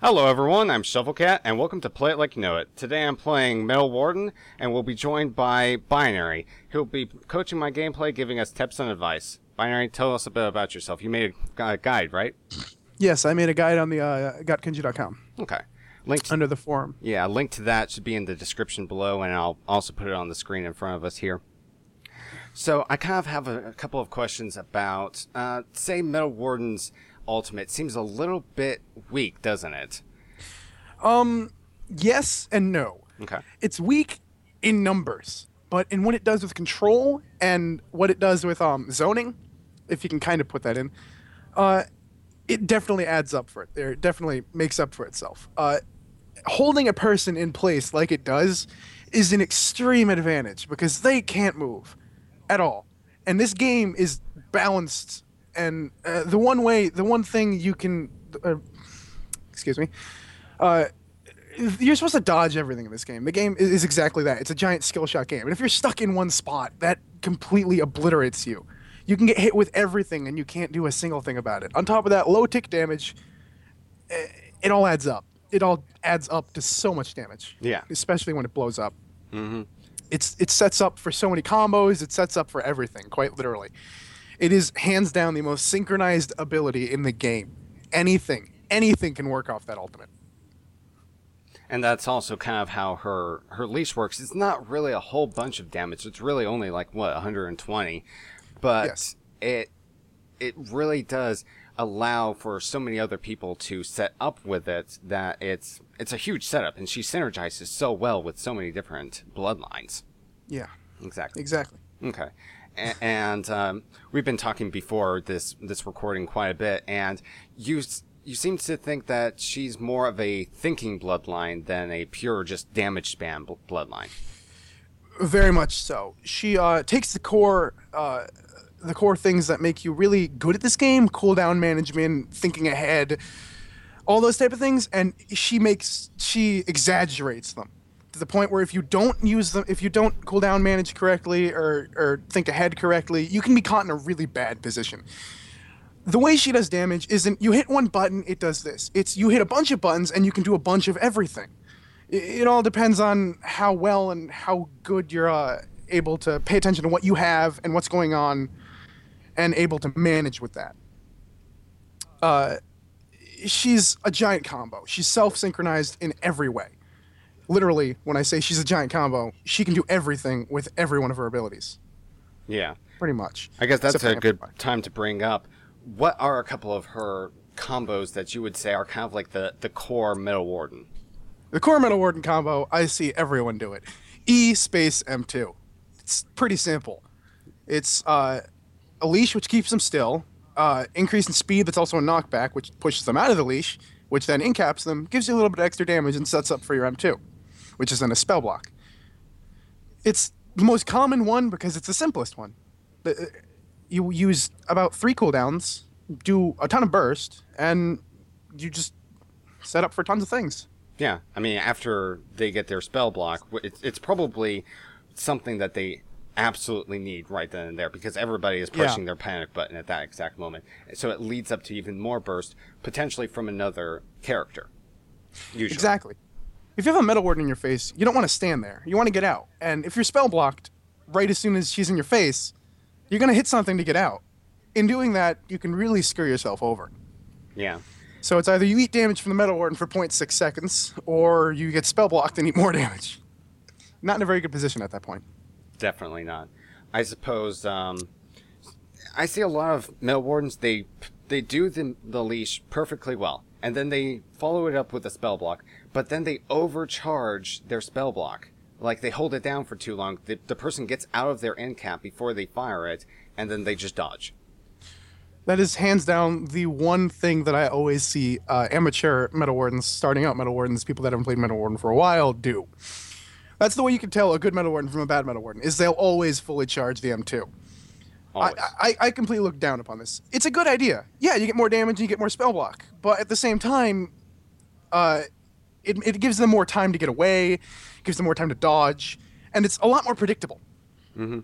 Hello everyone, I'm Shovelcat, and welcome to Play It Like You Know It. Today I'm playing Metal Warden, and we'll be joined by Binary, who'll be coaching my gameplay, giving us tips and advice. Binary, tell us a bit about yourself. You made a guide, right? Yes, I made a guide on the gotkinji.com Okay. Link under the forum. Yeah, a link to that should be in the description below, and I'll also put it on the screen in front of us here. So I kind of have a couple of questions about, say, Metal Warden's ultimate. Seems a little bit weak, doesn't it? Yes and no. Okay. It's weak in numbers, but in what it does with control and what it does with zoning, if you can kind of put that in, it definitely adds up for it. It definitely makes up for itself. Holding a person in place like it does is an extreme advantage because they can't move at all. And this game is balanced. And the one thing you can, excuse me, you're supposed to dodge everything in this game. The game is exactly that. It's a giant skill shot game. And if you're stuck in one spot, that completely obliterates you. You can get hit with everything and you can't do a single thing about it. On top of that, low tick damage, it all adds up. It all adds up to so much damage. Yeah. Especially when it blows up. Mm-hmm. It sets up for so many combos. It sets up for everything, quite literally. It is hands down the most synchronized ability in the game. Anything can work off that ultimate. And that's also kind of how her leash works. It's not really a whole bunch of damage. It's really only like 120, but yes. it really does allow for so many other people to set up with it that it's a huge setup, and she synergizes so well with so many different bloodlines. Yeah. Exactly. Okay. And we've been talking before this recording quite a bit, and you seem to think that she's more of a thinking bloodline than a pure just damage spam bloodline. Very much so. She takes the core things that make you really good at this game: cooldown management, thinking ahead, all those type of things, and she exaggerates them to the point where if you don't use them, if you don't cooldown manage correctly or think ahead correctly, you can be caught in a really bad position. The way she does damage isn't you hit one button, it does this. It's you hit a bunch of buttons and you can do a bunch of everything. It all depends on how well and how good you're able to pay attention to what you have and what's going on and able to manage with that. She's a giant combo. She's self-synchronized in every way. Literally, when I say she's a giant combo, she can do everything with every one of her abilities. Yeah. Pretty much. I guess that's a good time to bring up. What are a couple of her combos that you would say are kind of like the core Metal Warden? The core Metal Warden combo, I see everyone do it. E space M2. It's pretty simple. It's a leash, which keeps them still. Increase in speed, that's also a knockback, which pushes them out of the leash, which then incaps them, gives you a little bit of extra damage, and sets up for your M2, which is then a spell block. It's the most common one because it's the simplest one. You use about 3 cooldowns, do a ton of burst, and you just set up for tons of things. Yeah, I mean, after they get their spell block, it's probably something that they absolutely need right then and there because everybody is pushing their panic button at that exact moment. So it leads up to even more burst, potentially from another character. Usually. Exactly. If you have a Metal Warden in your face, you don't want to stand there. You want to get out. And if you're spell blocked right as soon as she's in your face, you're going to hit something to get out. In doing that, you can really screw yourself over. Yeah. So it's either you eat damage from the Metal Warden for 0.6 seconds, or you get spell blocked and eat more damage. Not in a very good position at that point. Definitely not. I suppose I see a lot of Metal Wardens, they do the leash perfectly well, and then they follow it up with a spell block, but then they overcharge their spell block. Like, they hold it down for too long, the person gets out of their end cap before they fire it, and then they just dodge. That is hands down the one thing that I always see amateur Metal Wardens, starting out Metal Wardens, people that haven't played Metal Warden for a while, do. That's the way you can tell a good Metal Warden from a bad Metal Warden, is they'll always fully charge the M2. I completely look down upon this. It's a good idea. Yeah, you get more damage and you get more spell block. But at the same time, it gives them more time to get away, gives them more time to dodge, and it's a lot more predictable. Mm-hmm.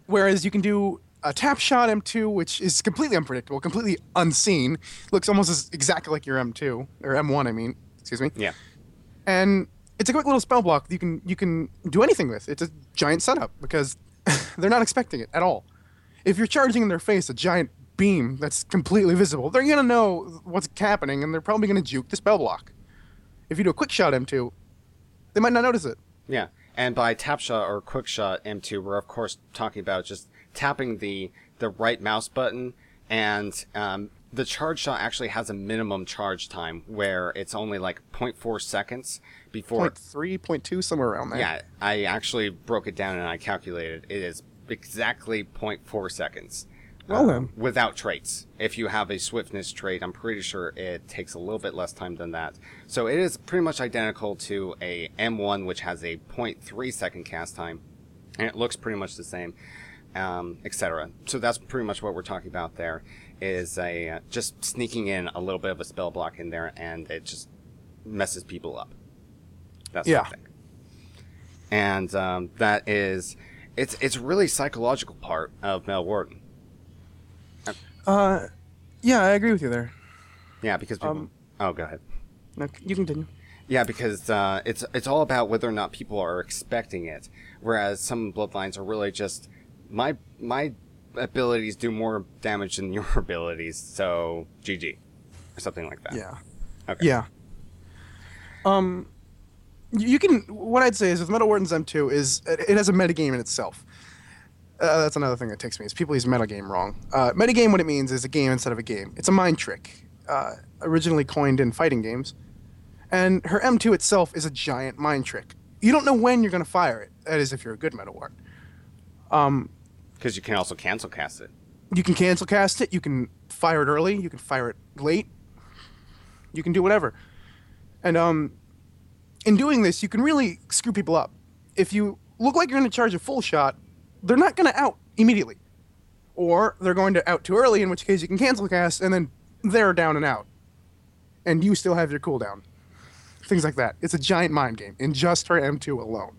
Whereas you can do a tap shot M2, which is completely unpredictable, completely unseen. Looks almost exactly like your M2 or M1. I mean, excuse me. Yeah. And it's a quick little spell block that you can do anything with. It's a giant setup because they're not expecting it at all. If you're charging in their face a giant beam that's completely visible, they're gonna know what's happening and they're probably gonna juke the spell block. If you do a quick shot M2, they might not notice it. Yeah. And by tap shot or quick shot M2, we're of course talking about just tapping the right mouse button, and the charge shot actually has a minimum charge time where it's only like 0.4 seconds before 0.3, 0.2, somewhere around there. Yeah, I actually broke it down and I calculated it is exactly 0.4 seconds. Well then. Without traits. If you have a swiftness trait, I'm pretty sure it takes a little bit less time than that. So it is pretty much identical to a M1, which has a 0.3 second cast time, and it looks pretty much the same, etc. So that's pretty much what we're talking about there, is just sneaking in a little bit of a spell block in there, and it just messes people up. That's what I think. And that is, it's really psychological part of Metal Warden. Yeah, I agree with you there. Yeah, because people... oh, go ahead. No, you continue. Yeah, because it's all about whether or not people are expecting it, whereas some bloodlines are really just my abilities do more damage than your abilities, so GG or something like that. Yeah. Okay. Yeah. You can. What I'd say is with Metal Warden's M2 is it has a metagame in itself. That's another thing that ticks me is people use metagame wrong. Metagame, what it means is a game instead of a game. It's a mind trick, originally coined in fighting games. And her M2 itself is a giant mind trick. You don't know when you're going to fire it. That is if you're a good Metal Warden. Because you can also cancel cast it. You can cancel cast it. You can fire it early. You can fire it late. You can do whatever. And in doing this, you can really screw people up. If you look like you're going to charge a full shot, they're not going to out immediately. Or they're going to out too early, in which case you can cancel cast, and then they're down and out. And you still have your cooldown. Things like that. It's a giant mind game in just her M2 alone,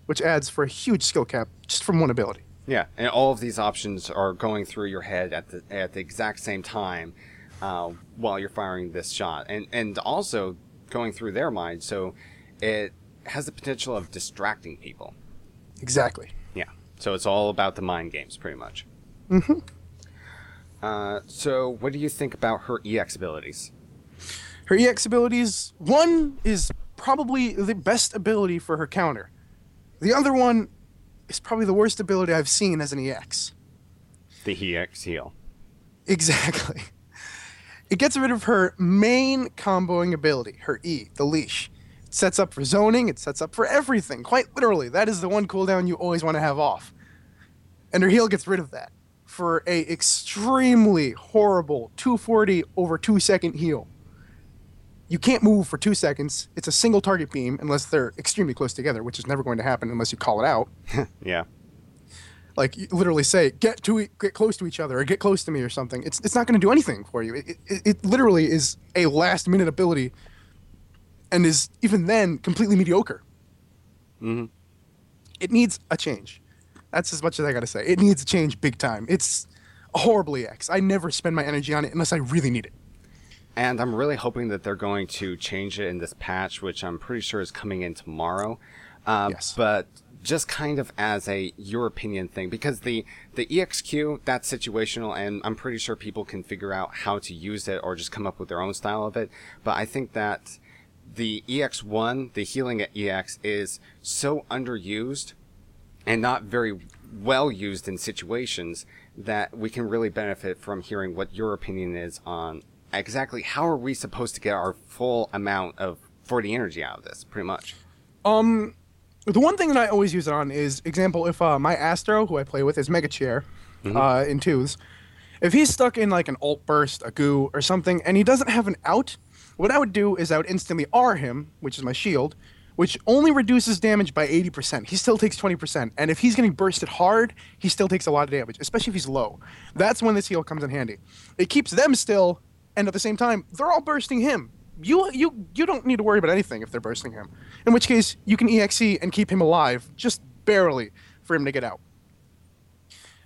which adds for a huge skill cap just from one ability. Yeah, and all of these options are going through your head at the exact same time while you're firing this shot. And also going through their mind, so it has the potential of distracting people. Exactly. Yeah. So it's all about the mind games, pretty much. Mm-hmm. So what do you think about her EX abilities? Her EX abilities, one is probably the best ability for her counter. The other one is probably the worst ability I've seen as an EX. The EX heal. Exactly. It gets rid of her main comboing ability, her E, the leash. It sets up for zoning, it sets up for everything, quite literally. That is the one cooldown you always want to have off. And her heal gets rid of that for a extremely horrible 240 over 2 second heal. You can't move for 2 seconds. It's a single target beam unless they're extremely close together, which is never going to happen unless you call it out. Yeah. Like, you literally say, get close to each other, or get close to me, or something. It's not going to do anything for you. It literally is a last-minute ability, and is, even then, completely mediocre. Mm-hmm. It needs a change. That's as much as I got to say. It needs a change big time. It's a horrible EX. I never spend my energy on it unless I really need it. And I'm really hoping that they're going to change it in this patch, which I'm pretty sure is coming in tomorrow. Yes. But just kind of as a your opinion thing, because the EXQ, that's situational, and I'm pretty sure people can figure out how to use it or just come up with their own style of it. But I think that the EX1, the healing at EX, is so underused and not very well used in situations that we can really benefit from hearing what your opinion is on exactly how are we supposed to get our full amount of 40 energy out of this, pretty much. The one thing that I always use it on is, example, if my Astro, who I play with, is Mega Chair in twos, if he's stuck in like an Alt Burst, a Goo, or something, and he doesn't have an out, what I would do is I would instantly R him, which is my shield, which only reduces damage by 80%. He still takes 20%, and if he's getting bursted hard, he still takes a lot of damage, especially if he's low. That's when this heal comes in handy. It keeps them still, and at the same time, they're all bursting him. You don't need to worry about anything if they're bursting him. In which case, you can EXE and keep him alive, just barely, for him to get out.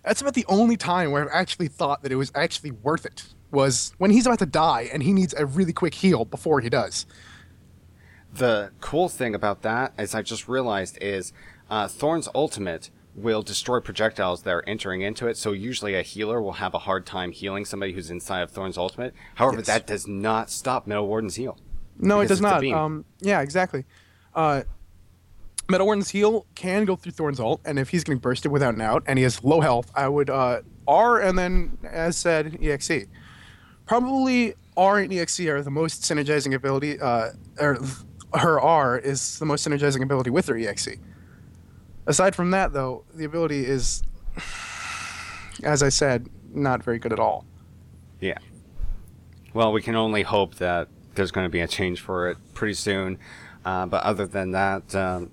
That's about the only time where I've actually thought that it was actually worth it. Was when he's about to die and he needs a really quick heal before he does. The cool thing about that, as I just realized, is Thorn's ultimate will destroy projectiles that are entering into it, so usually a healer will have a hard time healing somebody who's inside of Thorn's ultimate. However, Yes. that does not stop Metal Warden's heal. No, it Because does it's a not. beam. Yeah, exactly. Metal Warden's heal can go through Thorn's ult, and if he's getting bursted without an out, and he has low health, I would R and then, as said, EXE. Probably R and EXE are the most synergizing ability, or her R is the most synergizing ability with her EXE. Aside from that, though, the ability is, as I said, not very good at all. Yeah. Well, we can only hope that there's going to be a change for it pretty soon. But other than that,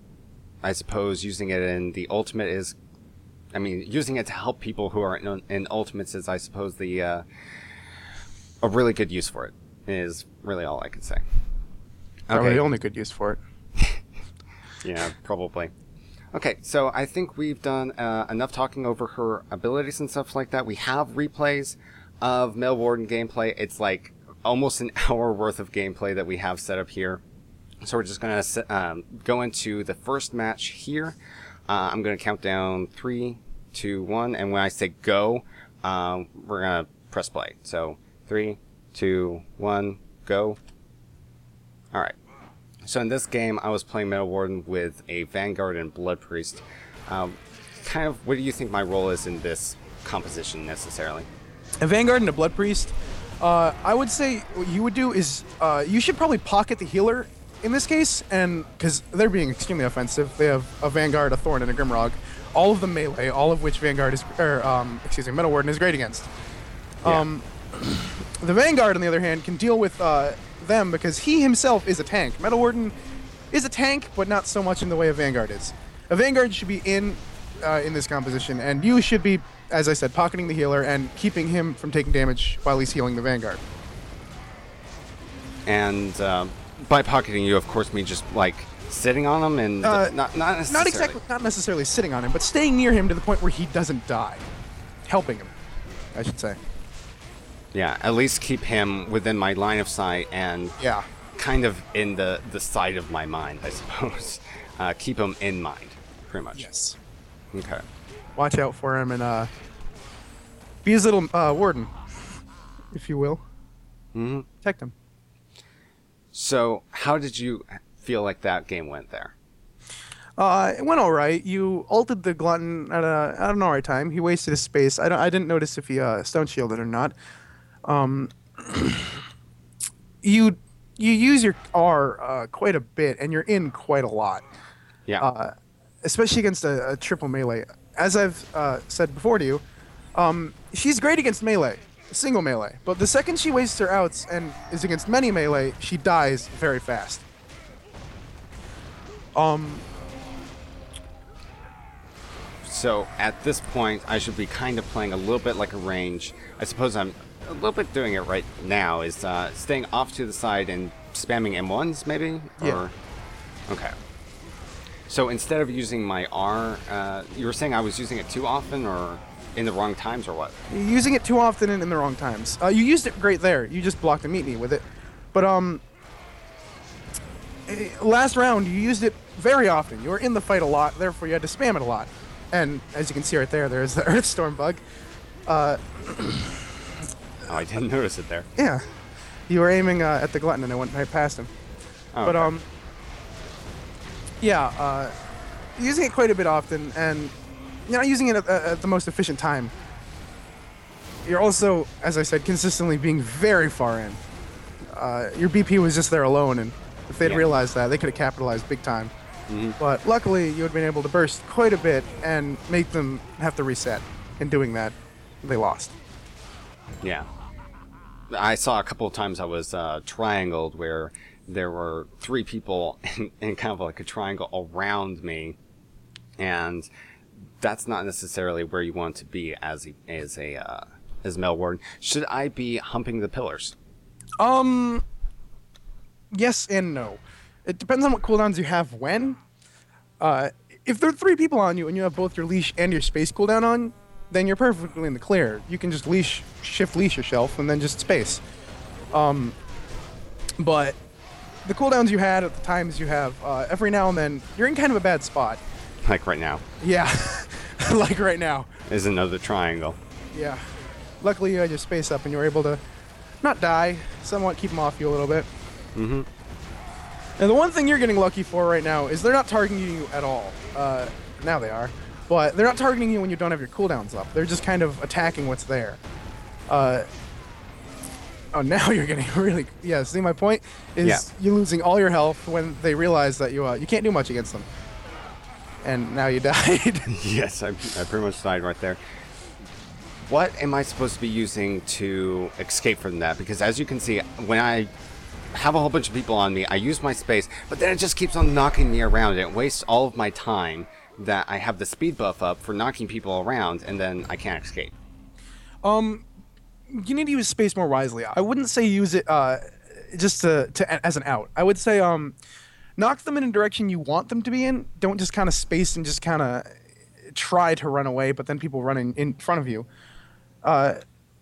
I suppose using it in the ultimate is, I mean, using it to help people who are in ultimates is, I suppose, a really good use for it is really all I can say. Probably the only good use for it. Yeah, probably. Okay, so I think we've done enough talking over her abilities and stuff like that. We have replays of Metal Warden gameplay. It's like almost an hour worth of gameplay that we have set up here. So we're just going to go into the first match here. I'm going to count down 3, 2, 1, and when I say go, we're going to press play. So 3, 2, 1, go. All right. So in this game, I was playing Metal Warden with a Vanguard and Blood Priest. Kind of, what do you think my role is in this composition necessarily? A Vanguard and a Blood Priest, I would say what you would do is you should probably pocket the healer in this case, and because they're being extremely offensive. They have a Vanguard, a Thorn, and a Grimrock, all of them melee, all of which Vanguard is, Metal Warden is great against. Yeah. The Vanguard, on the other hand, can deal with them because he himself is a tank. Metal Warden is a tank, but not so much in the way a Vanguard is. A Vanguard should be in this composition, and you should be, as I said, pocketing the healer and keeping him from taking damage while he's healing the Vanguard. And by pocketing, you of course mean just like sitting on him and not necessarily. Not necessarily sitting on him, but staying near him to the point where he doesn't die. Helping him, I should say. Yeah, at least keep him within my line of sight and Yeah. kind of in the side of my mind, I suppose. Keep him in mind, pretty much. Yes. Okay. Watch out for him and be his little warden, if you will. Mm-hmm. Protect him. So, how did you feel like that game went there? It went all right. You ulted the glutton at an all right time. He wasted his space. I didn't notice if he stone shielded or not. You use your R quite a bit, and you're in quite a lot. Yeah. Especially against a triple melee. As I've said before to you, she's great against melee, single melee. But the second she wastes her outs and is against many melee, she dies very fast. So at this point, I should be kind of playing a little bit like a range. I suppose I'm a little bit doing it right now, is staying off to the side and spamming M1s, maybe? Yeah. Okay. So instead of using my R, you were saying I was using it too often or in the wrong times or what? You're using it too often and in the wrong times. You used it great there. You just blocked a meet me with it. But last round, you used it very often. You were in the fight a lot, therefore you had to spam it a lot. And as you can see right there, there's the Earthstorm bug. Oh, I didn't notice it there. Yeah. You were aiming at the glutton and it went right past him. Oh, But, okay. yeah, using it quite a bit often, and you're not using it at the most efficient time. You're also, as I said, consistently being very far in. Your BP was just there alone, and if they'd Yeah. realized that, they could have capitalized big time. Mm-hmm. But luckily, you had been able to burst quite a bit and make them have to reset. In doing that, they lost. Yeah. I saw a couple of times I was triangled where there were 3 people in kind of like a triangle around me, and that's not necessarily where you want to be as Metal Warden. Should I be humping the pillars? Yes and no. It depends on what cooldowns you have when. If there are 3 people on you and you have both your leash and your space cooldown on, then you're perfectly in the clear. You can just shift leash yourself and then just space. But the cooldowns you had at the times you have, every now and then, you're in kind of a bad spot. Like right now. Yeah, like right now. Is another triangle. Yeah. Luckily, you had your space up and you were able to not die, somewhat keep them off you a little bit. Mm-hmm. And the one thing you're getting lucky for right now is they're not targeting you at all. Now they are. But they're not targeting you when you don't have your cooldowns up. They're just kind of attacking what's there. Oh, now you're getting really... Yeah, see my point? Is you're losing all your health when they realize that you can't do much against them. And now you died. Yes, I pretty much died right there. What am I supposed to be using to escape from that? Because as you can see, when I have a whole bunch of people on me, I use my space, but then it just keeps on knocking me around. It wastes all of my time that I have the speed buff up for knocking people around, and then I can't escape. You need to use space more wisely. I wouldn't say use it just to as an out. I would say knock them in a direction you want them to be in. Don't just kind of space and just kind of try to run away, but then people running in front of you.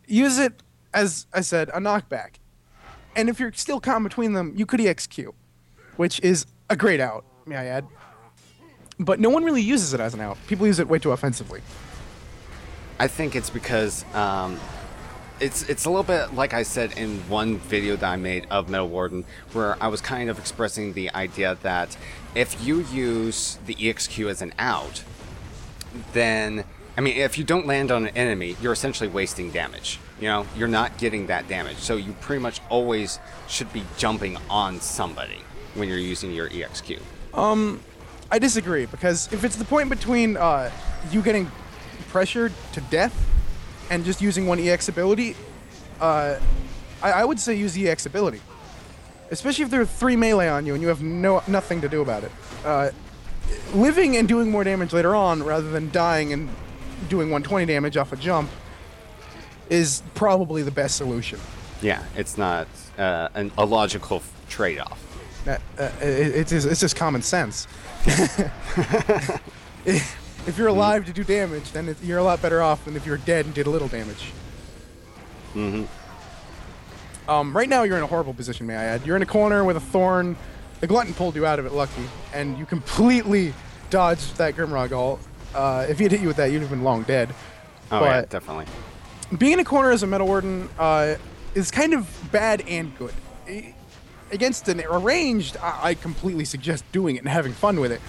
Use it, as I said, a knockback. And if you're still caught in between them, you could EXQ, which is a great out, may I add. But no one really uses it as an out. People use it way too offensively. I think it's because it's a little bit like I said in one video that I made of Metal Warden, where I was kind of expressing the idea that if you use the EXQ as an out, then... I mean, if you don't land on an enemy, you're essentially wasting damage. You know, you're not getting that damage. So you pretty much always should be jumping on somebody when you're using your EXQ. I disagree, because if it's the point between you getting pressured to death and just using one EX ability, I would say use the EX ability. Especially if there are 3 melee on you and you have nothing to do about it. Living and doing more damage later on, rather than dying and doing 120 damage off a jump, is probably the best solution. Yeah, it's not a logical trade-off. It's just common sense. If you're alive to do damage, then you're a lot better off than if you're dead and did a little damage. Mm-hmm. Right now, you're in a horrible position, may I add. You're in a corner with a thorn. The glutton pulled you out of it, lucky, and you completely dodged that Grimrock ult. If he had hit you with that, you'd have been long dead. Oh, yeah, definitely. Being in a corner as a Metal Warden is kind of bad and good. Against a ranged, I completely suggest doing it and having fun with it.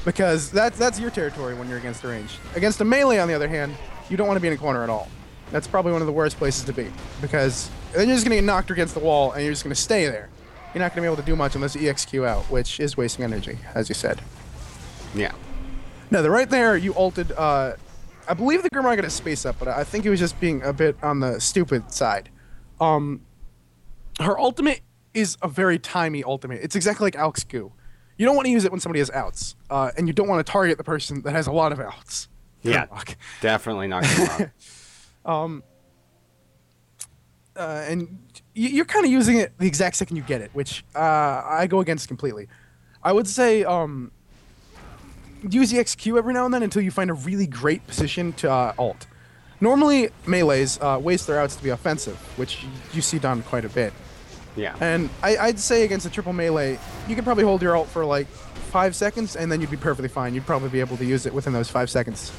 Because that's your territory when you're against a ranged. Against a melee, on the other hand, you don't want to be in a corner at all. That's probably one of the worst places to be. Because then you're just going to get knocked against the wall, and you're just going to stay there. You're not going to be able to do much unless you EXQ out, which is wasting energy, as you said. Yeah. No, right there, you ulted, I believe the Grimrock got a space up, but I think he was just being a bit on the stupid side. Her ultimate is a very timey ultimate. It's exactly like Alex Goo. You don't want to use it when somebody has outs, and you don't want to target the person that has a lot of outs. Yeah, definitely not going to and you're kind of using it the exact second you get it, which I go against completely. I would say use the XQ every now and then until you find a really great position to ult. Normally, melees waste their outs to be offensive, which you see done quite a bit. Yeah. And I'd say against a triple melee, you could probably hold your ult for like 5 seconds, and then you'd be perfectly fine. You'd probably be able to use it within those 5 seconds.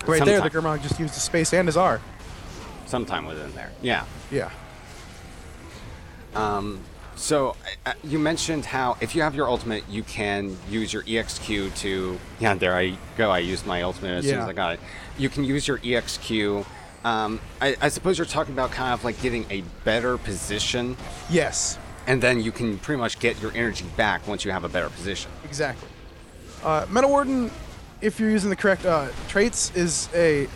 Right there, the Grimrock just used his space and his R. Sometime within there. Yeah. Yeah. So, you mentioned how if you have your ultimate, you can use your EXQ to... Yeah, there I go. I used my ultimate as soon as I got it. You can use your EXQ. I suppose you're talking about kind of like getting a better position. Yes. And then you can pretty much get your energy back once you have a better position. Exactly. Metal Warden, if you're using the correct traits, is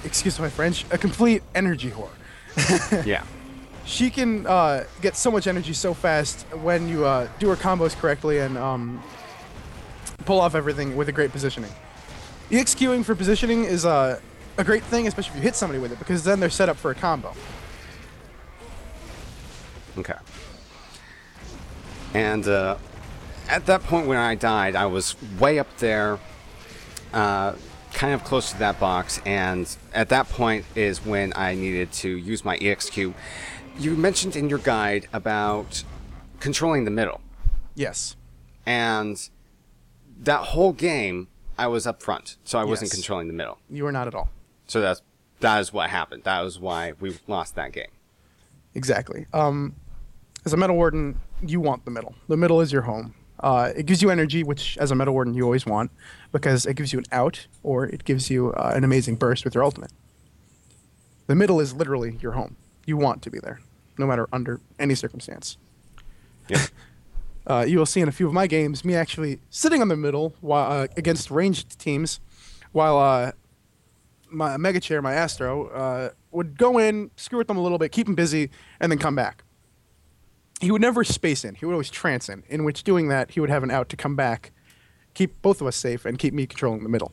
excuse my French, a complete energy whore. Yeah. She can get so much energy so fast when you do her combos correctly and pull off everything with a great positioning. EXQing for positioning is a great thing, especially if you hit somebody with it, because then they're set up for a combo. Okay. And at that point when I died, I was way up there, kind kind of close to that box, and at that point is when I needed to use my EXQ. You mentioned in your guide about controlling the middle. Yes. And that whole game, I was up front, so I wasn't Yes. controlling the middle. You are not at all. So that is what happened. That was why we lost that game. Exactly. As a Metal Warden, you want the middle. The middle is your home. It gives you energy, which as a Metal Warden you always want, because it gives you an out, or it gives you an amazing burst with your ultimate. The middle is literally your home. You want to be there, no matter under any circumstance. Yep. You will see in a few of my games me actually sitting on the middle while, against ranged teams, while my Mega Chair, my Astro, would go in, screw with them a little bit, keep them busy, and then come back. He would never space in. He would always trance in which doing that, he would have an out to come back, keep both of us safe, and keep me controlling the middle.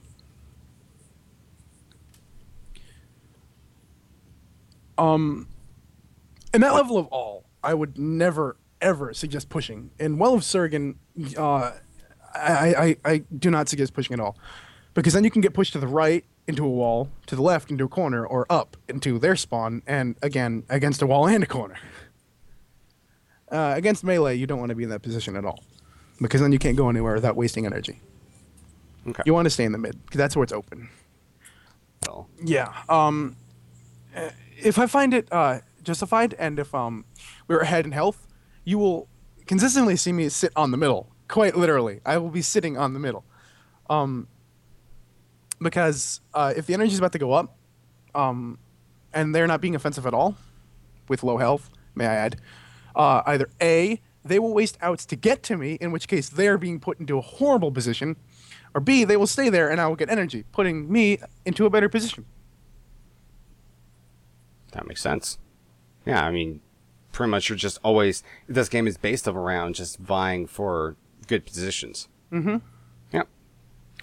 In that level of all, I would never, ever suggest pushing. In Well of Surgan, I do not suggest pushing at all. Because then you can get pushed to the right, into a wall, to the left, into a corner, or up into their spawn, and again, against a wall and a corner. Against melee, you don't want to be in that position at all, because then you can't go anywhere without wasting energy. Okay. You want to stay in the mid, because that's where it's open. Well, Yeah. If I find it justified, and if we're ahead in health, you will consistently see me sit on the middle. Quite literally, I will be sitting on the middle. Because if the energy is about to go up, and they're not being offensive at all, with low health, may I add, either A, they will waste outs to get to me, in which case they're being put into a horrible position, or B, they will stay there and I will get energy, putting me into a better position. that makes sense. Yeah, I mean, pretty much you're just always... This game is based around just vying for good positions. Mm-hmm. Yep.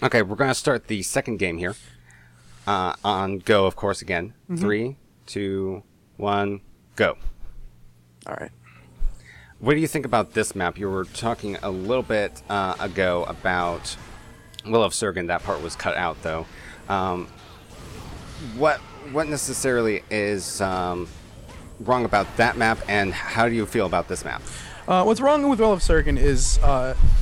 Okay, we're going to start the second game here. On go, of course, again. Mm-hmm. 3, 2, 1, go. All right. What do you think about this map? You were talking a little bit ago about Will of Surgan. That part was cut out, though. What necessarily is wrong about that map, and how do you feel about this map? What's wrong with Well of Surgan is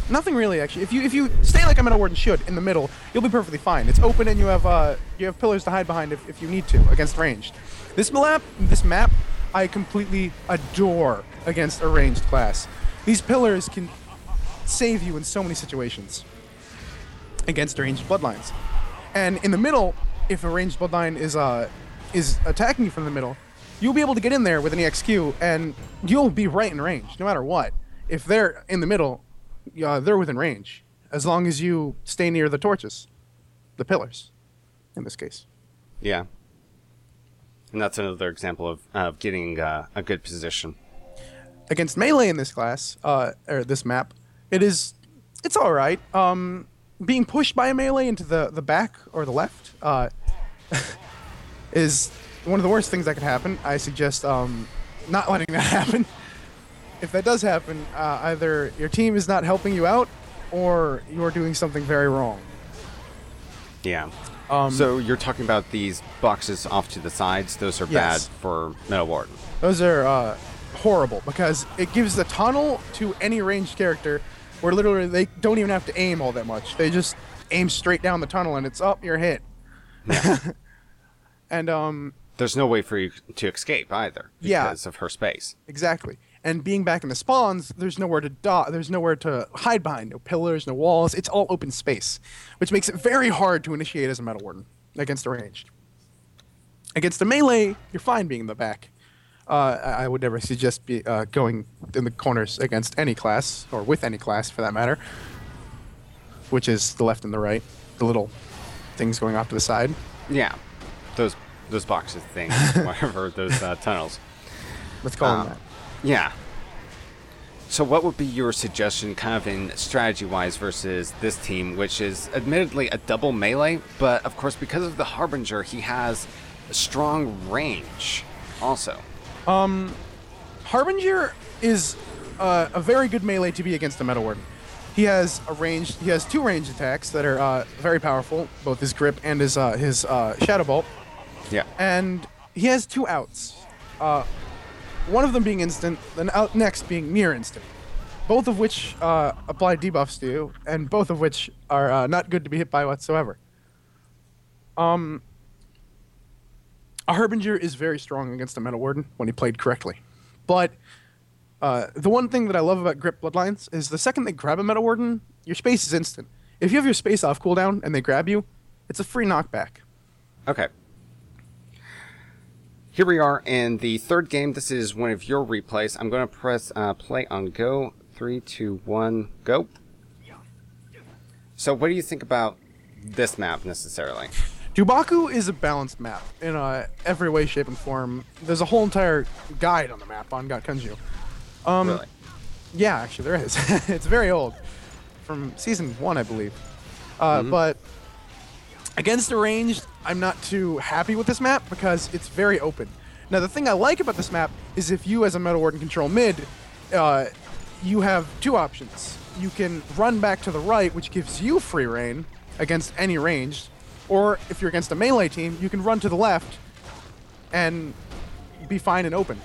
nothing really, actually. If you stay like a Metal Warden should in the middle, you'll be perfectly fine. It's open and you have pillars to hide behind if you need to against ranged. This map, I completely adore against a ranged class. These pillars can save you in so many situations against ranged bloodlines. And in the middle, if a ranged bloodline is attacking you from the middle, you'll be able to get in there with an EXQ, and you'll be right in range, no matter what. If they're in the middle, they're within range, as long as you stay near the torches, the pillars, in this case. Yeah. And that's another example of getting a good position. Against melee in this class, or this map, it's all right. Being pushed by a melee into the back or the left is one of the worst things that could happen. I suggest not letting that happen. If that does happen, either your team is not helping you out, or you're doing something very wrong. Yeah. So you're talking about these boxes off to the sides. Those are Yes. bad for Metal Warden. Those are horrible, because it gives the tunnel to any ranged character where literally they don't even have to aim all that much. They just aim straight down the tunnel and it's up, you're hit. Yeah. And There's no way for you to escape either Yeah. because of her space. exactly. And being back in the spawns, there's nowhere to there's nowhere to hide behind. No pillars, no walls. It's all open space, which makes it very hard to initiate as a Metal Warden against a ranged. Against a melee, you're fine being in the back. I would never suggest going in the corners against any class, or with any class for that matter, which is the left and the right, the little things going off to the side. Yeah. Those boxes things, whatever, those tunnels. Let's call them that. Yeah. So what would be your suggestion kind of in strategy-wise versus this team, which is admittedly a double melee, but of course because of the Harbinger, he has a strong range also. Harbinger is a very good melee to be against a Metal Warden. He has two ranged attacks that are very powerful, both his grip and his shadow bolt. Yeah. And he has two outs. One of them being instant, then out next being near instant. Both of which apply debuffs to you, and both of which are not good to be hit by whatsoever. A Harbinger is very strong against a Metal Warden when he played correctly. But the one thing that I love about Grip Bloodlines is the second they grab a Metal Warden, your space is instant. If you have your space off cooldown and they grab you, it's a free knockback. Okay. Here we are in the third game. This is one of your replays. I'm going to press play on go. 3, 2, 1, go. So what do you think about this map necessarily? Dubaku is a balanced map in every way, shape, and form. There's a whole entire guide on the map on Gotkunju. Really? Yeah, actually there is. It's very old, from season 1, I believe. But against the ranged, I'm not too happy with this map because it's very open. Now, the thing I like about this map is if you, as a Metal Warden, control mid, you have two options. You can run back to the right, which gives you free reign against any ranged, or if you're against a melee team, you can run to the left and be fine and open.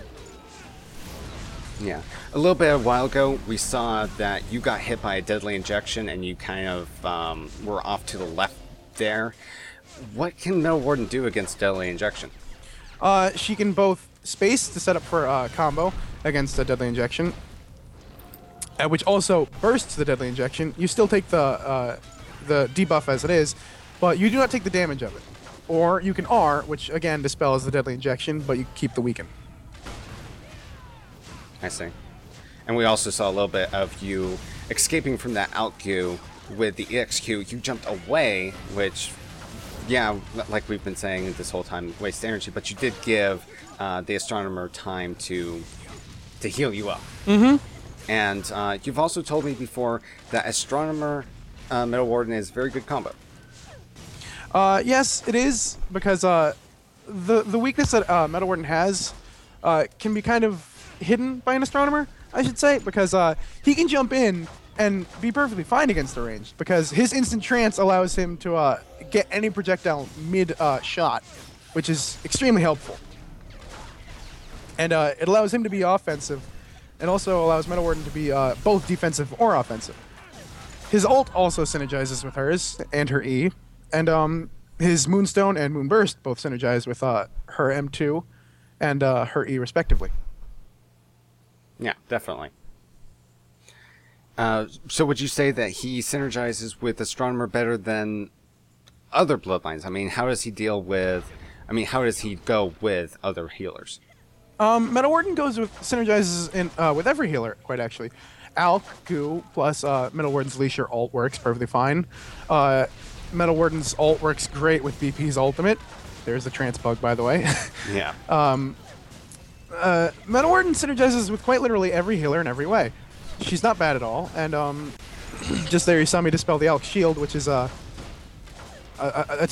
Yeah. A little bit a while ago, we saw that you got hit by a deadly injection and you kind of were off to the left there. What can Metal Warden do against deadly injection? She can both space to set up for a combo against a deadly injection, which also bursts the deadly injection. You still take the debuff as it is, but you do not take the damage of it. Or you can R, which again dispels the deadly injection, but you keep the weaken. I see. And we also saw a little bit of you escaping from that outqueue with the EXQ. You jumped away, which, yeah, like we've been saying this whole time, waste energy, but you did give the Astronomer time to heal you up. And you've also told me before that Astronomer Metal Warden is very good combo. Yes, it is, because the weakness that Metal Warden has can be kind of hidden by an Astronomer, I should say, because he can jump in and be perfectly fine against the range, because his instant trance allows him to get any projectile mid-shot, which is extremely helpful. And it allows him to be offensive, and also allows Metal Warden to be both defensive or offensive. His ult also synergizes with hers and her E, and his Moonstone and Moonburst both synergize with her M2 and her E respectively. Yeah, definitely. So would you say that he synergizes with Astronomer better than other Bloodlines? I mean, how does he deal with... I mean, how does he go with other healers? Metal Warden synergizes with every healer, quite actually. Alk, Goo, plus Metal Warden's Leasher ult works perfectly fine. Metal Warden's ult works great with BP's ultimate. There's the trance bug, by the way. Yeah. Metal Warden synergizes with quite literally every healer in every way. She's not bad at all, and just there you saw me dispel the Alk shield, which is that's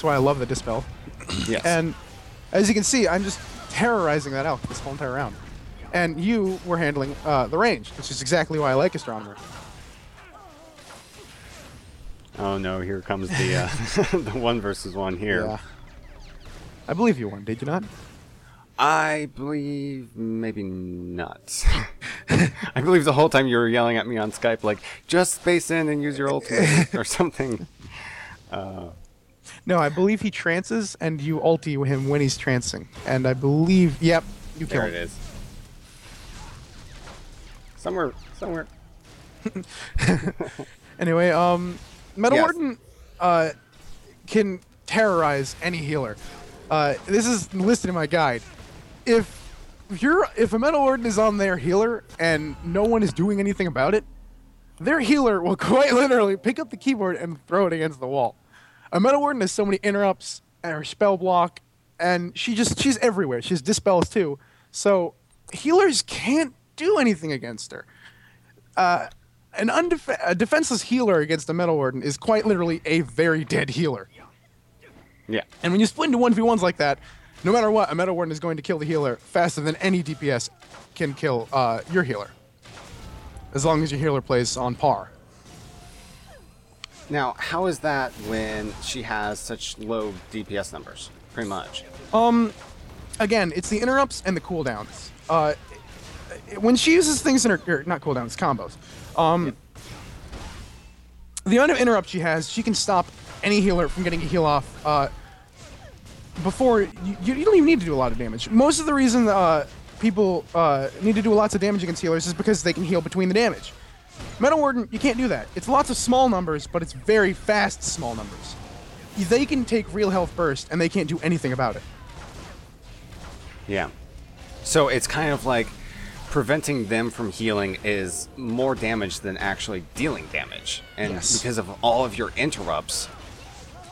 why I love the dispel. Yes. And as you can see, I'm just terrorizing that Alk this whole entire round. And you were handling the range, which is exactly why I like Astronomer. Oh no, here comes the the 1 versus 1 here. Yeah. I believe you won, did you not? I believe maybe not. I believe the whole time you were yelling at me on Skype, like, just space in and use your ultimate or something. No, I believe he trances, and you ulti him when he's trancing. And I believe, yep, you kill him. There it is. Somewhere. Anyway, Metal Yes. Warden can terrorize any healer. This is listed in my guide. If a Metal Warden is on their healer and no one is doing anything about it, their healer will quite literally pick up the keyboard and throw it against the wall. A Metal Warden has so many interrupts and her spell block, and she's everywhere. She's dispels too, so healers can't do anything against her. A defenseless healer against a Metal Warden is quite literally a very dead healer. Yeah. And when you split into 1v1s like that, no matter what, a Metal Warden is going to kill the healer faster than any DPS can kill your healer. As long as your healer plays on par. Now, how is that when she has such low DPS numbers? Pretty much. Again, it's the interrupts and the cooldowns. When she uses things in her, or not cooldowns, combos. The amount of interrupts she has, she can stop any healer from getting a heal off before you don't even need to do a lot of damage. Most of the reason people need to do lots of damage against healers is because they can heal between the damage. Metal Warden, you can't do that. It's lots of small numbers, but it's very fast small numbers. They can take real health burst, and they can't do anything about it. Yeah. So it's kind of like preventing them from healing is more damage than actually dealing damage. And Yes. because of all of your interrupts,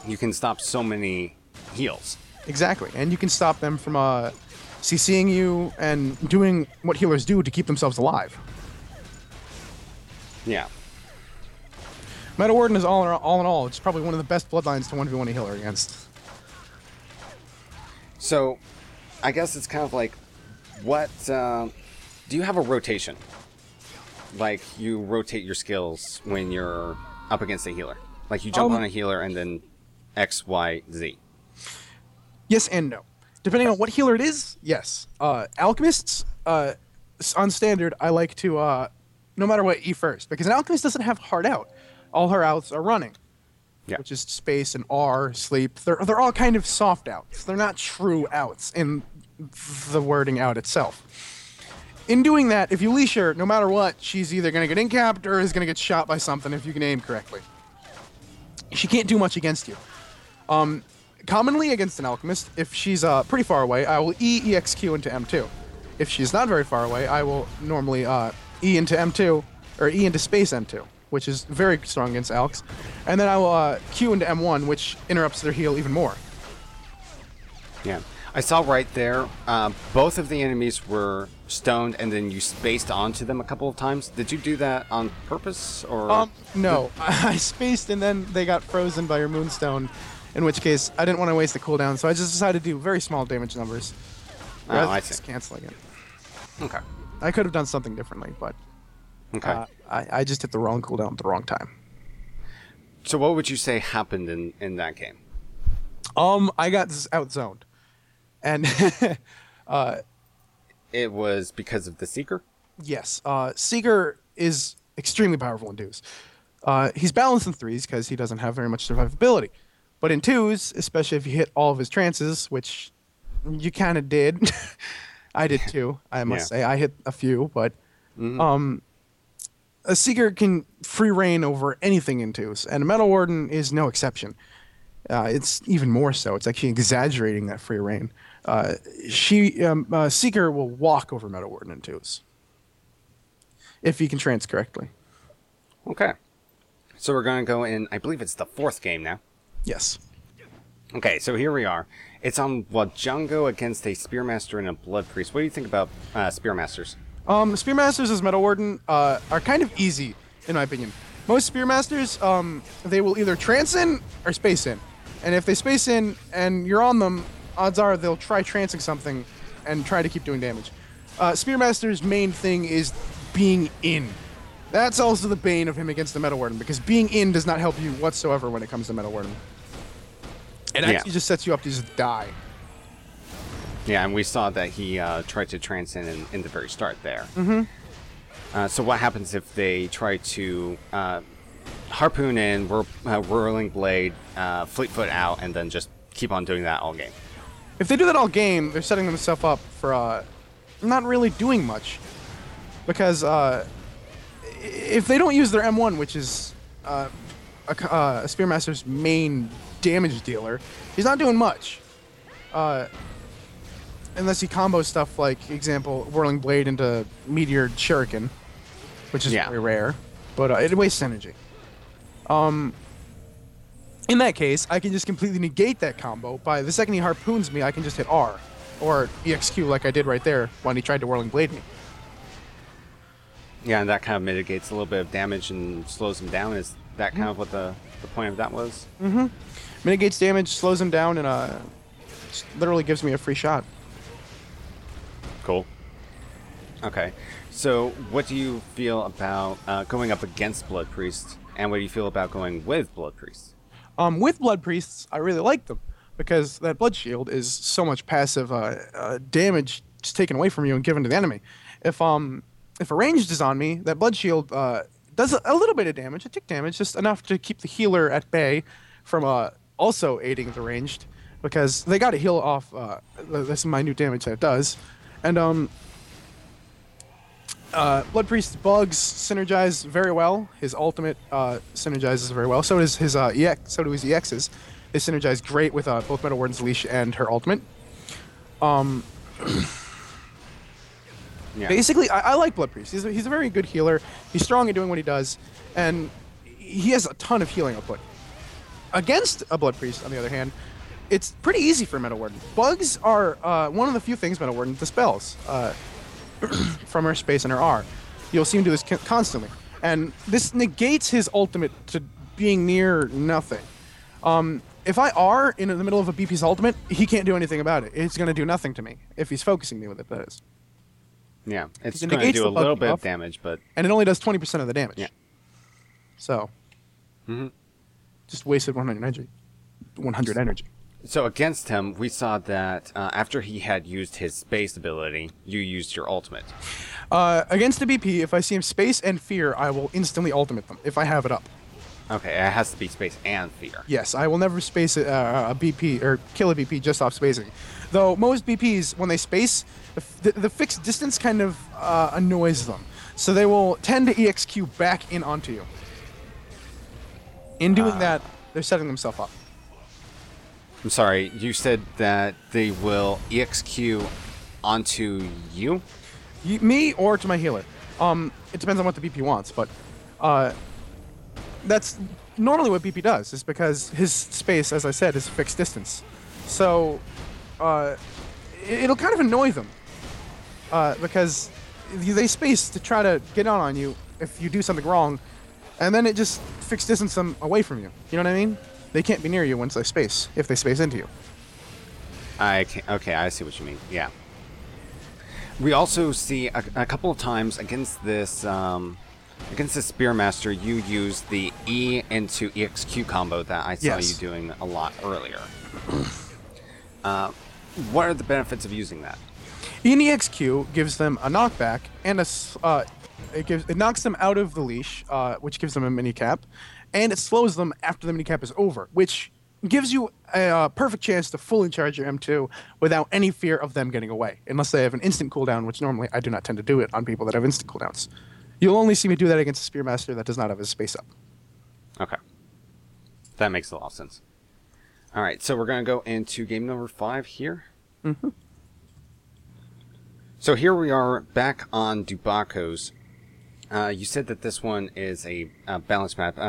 you can stop so many heals. Exactly, and you can stop them from CCing you and doing what healers do to keep themselves alive. Yeah. Metal Warden is all in all, it's probably one of the best bloodlines to 1v1 a healer against. So, I guess it's kind of like, what, do you have a rotation? Like, you rotate your skills when you're up against a healer? Like, you jump on a healer and then X, Y, Z? Yes and no. Depending on what healer it is, yes. Alchemists, on standard, I like to, no matter what, E first. Because an alchemist doesn't have hard out. All her outs are running. Yeah. Which is space and R, sleep. They're all kind of soft outs. They're not true outs in the wording out itself. In doing that, if you leash her, no matter what, she's either going to get incapped or is going to get shot by something if you can aim correctly. She can't do much against you. Commonly against an alchemist, if she's pretty far away, I will EXQ into M2. If she's not very far away, I will normally E into M2, or E into space M2, which is very strong against alchs. And then I will Q into M1, which interrupts their heal even more. Yeah. I saw right there, both of the enemies were stoned and then you spaced onto them a couple of times. Did you do that on purpose, or...? No. I spaced and then they got frozen by your Moonstone, in which case I didn't want to waste the cooldown, so I just decided to do very small damage numbers. Oh, I see. Just canceling it. Okay. I could have done something differently, but Okay. I just hit the wrong cooldown at the wrong time. So what would you say happened in that game? I got outzoned. And It was because of the Seeker? yes, Seeker is extremely powerful in twos. He's balanced in threes because he doesn't have very much survivability. But in twos, especially if you hit all of his trances, which you kind of did. I did too, I must say. I hit a few, but a Seeker can free reign over anything in twos, and a Metal Warden is no exception. It's even more so. It's actually exaggerating that free reign. Seeker will walk over Metal Warden in twos if he can trance correctly. Okay. So we're going to go in, I believe it's the fourth game now. Yes. Okay, so here we are. It's on Wajongo against a Spearmaster and a Blood Priest. What do you think about Spearmasters? Spearmasters as Metal Warden are kind of easy, in my opinion. Most Spearmasters, they will either trance in or space in. And if they space in and you're on them, odds are they'll try trancing something and try to keep doing damage. Spearmaster's main thing is being in. That's also the bane of him against the Metal Warden, because being in does not help you whatsoever when it comes to Metal Warden. It actually just sets you up to just die. Yeah, and we saw that he tried to trance in the very start there. Mm-hmm. So what happens if they try to harpoon in, whirling blade, fleet foot out, and then just keep on doing that all game? If they do that all game, they're setting themselves up for not really doing much. Because if they don't use their M1, which is a Spearmaster's main damage dealer, he's not doing much. Unless he combos stuff like, example, Whirling Blade into Meteor Shuriken, which is very rare, but it wastes energy. In that case, I can just completely negate that combo by the second he harpoons me, I can just hit R, or EXQ like I did right there when he tried to Whirling Blade me. Yeah, and that kind of mitigates a little bit of damage and slows him down. Is that kind of what the point of that was? Mm-hmm. Mitigates damage, slows him down, and literally gives me a free shot. Cool. Okay. So, what do you feel about going up against Blood Priest, and what do you feel about going with Blood Priest? With Blood Priests, I really like them because that Blood Shield is so much passive damage just taken away from you and given to the enemy. If a ranged is on me, that Blood Shield does a little bit of damage, a tick damage, just enough to keep the healer at bay from also aiding the ranged, because they got to heal off this minute damage that it does. And Blood Priest's bugs synergize very well. His ultimate synergizes very well. So does his EX. So do his EXs. They synergize great with both Metal Warden's leash and her ultimate. Yeah. Basically, I like Blood Priest. He's a very good healer. He's strong at doing what he does, and he has a ton of healing output. Against a Blood Priest, on the other hand, it's pretty easy for Metal Warden. Bugs are one of the few things Metal Warden dispels from her space and her R. You'll see him do this constantly, and this negates his ultimate to being near nothing. If I R in the middle of a BP's ultimate, he can't do anything about it. It's going to do nothing to me if he's focusing me with it, that is. Yeah, it's going to do a little bit of damage, but... And it only does 20% of the damage. Yeah. So, just wasted 100 energy. 100 energy. So against him, we saw that after he had used his space ability, you used your ultimate. Against a BP, if I see him space and fear, I will instantly ultimate them, if I have it up. Okay, it has to be space and fear. Yes, I will never space a BP, or kill a BP just off spacing. Though most BPs, when they space, the fixed distance kind of annoys them. So they will tend to EXQ back in onto you. In doing that, they're setting themselves up. I'm sorry, you said that they will EXQ onto you? Me or to my healer. It depends on what the BP wants, but that's normally what BP does, is because his space, as I said, is fixed distance. So it'll kind of annoy them because they space to try to get on you if you do something wrong, and then it just fixed distance them away from you. You know what I mean? They can't be near you once they space, if they space into you. Okay, I see what you mean. Yeah. We also see a couple of times against this Spearmaster, you use the E into EXQ combo that I saw you doing a lot earlier. What are the benefits of using that? E and EXQ gives them a knockback and it knocks them out of the leash, which gives them a mini cap, and it slows them after the mini cap is over, which gives you a perfect chance to fully charge your M2 without any fear of them getting away, unless they have an instant cooldown, which normally I do not tend to do it on people that have instant cooldowns. You'll only see me do that against a Spearmaster that does not have his space up. Okay. That makes a lot of sense. All right, so we're going to go into game number 5 here. Mm-hmm. So here we are back on Dubaco's. You said that this one is a balanced map.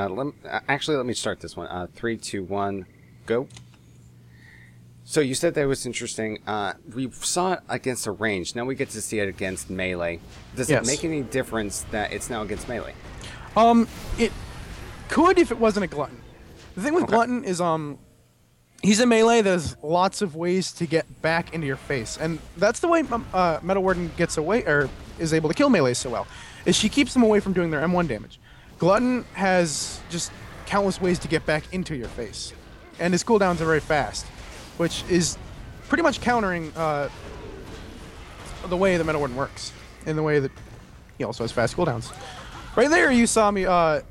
Actually, let me start this one. 3, 2, 1, go. So you said that was interesting. We saw it against a range. Now we get to see it against melee. Does it make any difference that it's now against melee? It could if it wasn't a glutton. The thing with glutton is he's a melee. There's lots of ways to get back into your face, and that's the way Metal Warden gets away or is able to kill melee so well. Is she keeps them away from doing their M1 damage. Glutton has just countless ways to get back into your face, and his cooldowns are very fast, which is pretty much countering the way that Metal Warden works, in the way that he also has fast cooldowns. Right there, you saw me. I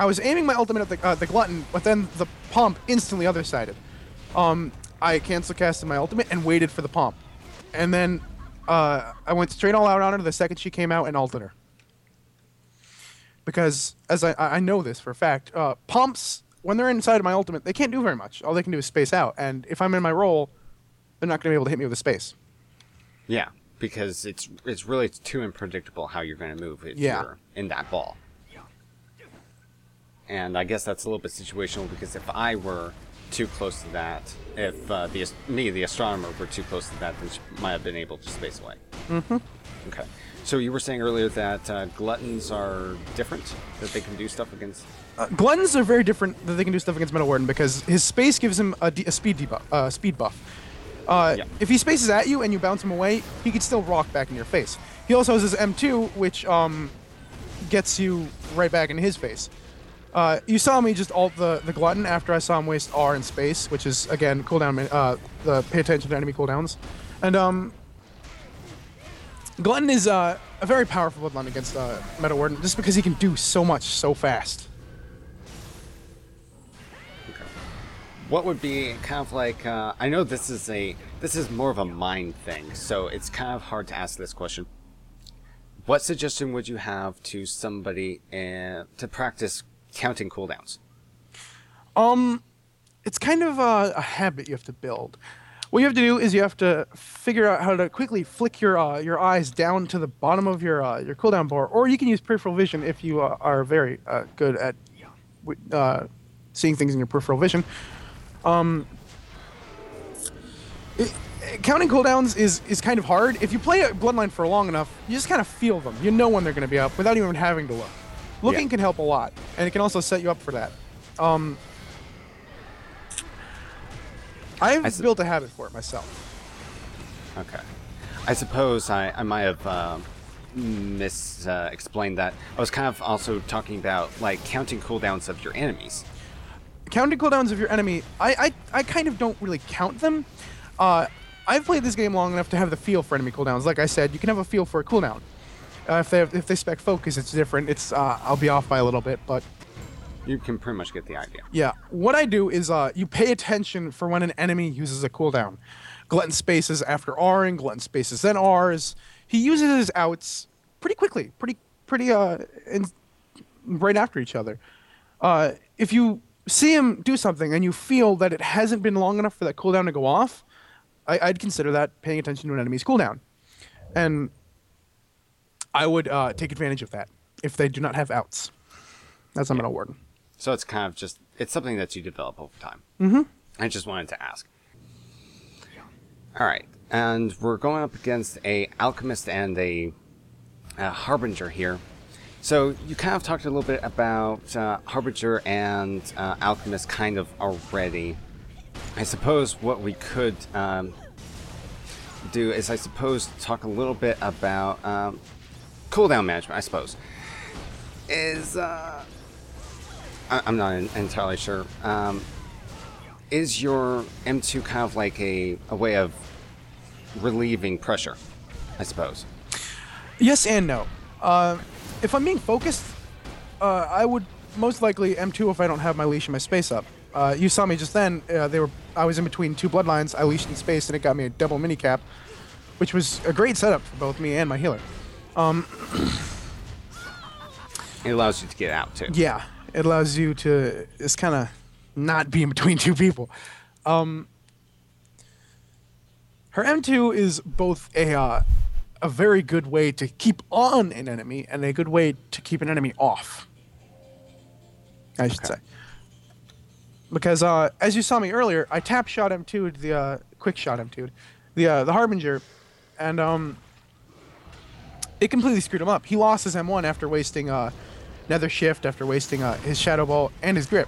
was aiming my ultimate at the glutton, but then the pump instantly other-sided. I cancel casted my ultimate and waited for the pump, and then I went straight all out on her the second she came out and ulted her. Because, as I know this for a fact, pumps, when they're inside of my ultimate, they can't do very much. All they can do is space out. And if I'm in my role, they're not going to be able to hit me with a space. Yeah, because it's really too unpredictable how you're going to move if you're in that ball. And I guess that's a little bit situational, because if I were too close to that, if the astronomer, were too close to that, then she might have been able to space away. Mm-hmm. Okay. So you were saying earlier that gluttons are different, that they can do stuff against... Gluttons are very different that they can do stuff against Metal Warden, because his space gives him a speed buff. If he spaces at you and you bounce him away, he can still rock back in your face. He also has his M2, which gets you right back in his face. You saw me just ult the Glutton after I saw him waste R in space, which is, again, cooldown, the pay attention to enemy cooldowns. And Glutton is a very powerful bloodline against Metal Warden, just because he can do so much so fast. Okay. What would be kind of like, I know this is more of a mind thing, so it's kind of hard to ask this question. What suggestion would you have to somebody to practice counting cooldowns? It's kind of a habit you have to build. What you have to do is you have to figure out how to quickly flick your eyes down to the bottom of your cooldown bar, or you can use peripheral vision if you are very good at seeing things in your peripheral vision. Counting cooldowns is kind of hard. If you play a Bloodline for long enough, you just kind of feel them. You know when they're going to be up without even having to look. Looking can help a lot, and it can also set you up for that. I've built a habit for it myself. Okay. I suppose I might have explained that. I was kind of also talking about, like, counting cooldowns of your enemies. Counting cooldowns of your enemy, I kind of don't really count them. I've played this game long enough to have the feel for enemy cooldowns. Like I said, you can have a feel for a cooldown. If they spec focus, it's different. I'll be off by a little bit, but you can pretty much get the idea. Yeah. What I do is you pay attention for when an enemy uses a cooldown. Glutton spaces after R'ing, Glutton spaces then R's. He uses his outs pretty quickly, right after each other. If you see him do something and you feel that it hasn't been long enough for that cooldown to go off, I'd consider that paying attention to an enemy's cooldown. And I would take advantage of that if they do not have outs. That's a Metal Warden. So it's kind of just, it's something that you develop over time. Mm-hmm. I just wanted to ask. All right, and we're going up against a Alchemist and a Harbinger here. So you kind of talked a little bit about Harbinger and Alchemist kind of already. I suppose what we could do is, talk a little bit about cooldown management, I suppose. I'm not entirely sure. Is your M2 kind of like a way of relieving pressure, I suppose? Yes and no. If I'm being focused, I would most likely M2 if I don't have my leash and my space up. You saw me just then. I was in between two bloodlines. I leashed in space, and it got me a double mini cap, which was a great setup for both me and my healer. It allows you to get out too. Yeah, it allows you to just kind of not be in between two people. Her M2 is both a very good way to keep on an enemy and a good way to keep an enemy off, I should say. Because as you saw me earlier, I tap shot M2'd the quick shot M2'd the Harbinger, and it completely screwed him up. He lost his M1 after wasting Nether Shift, after wasting his Shadow Ball and his Grip.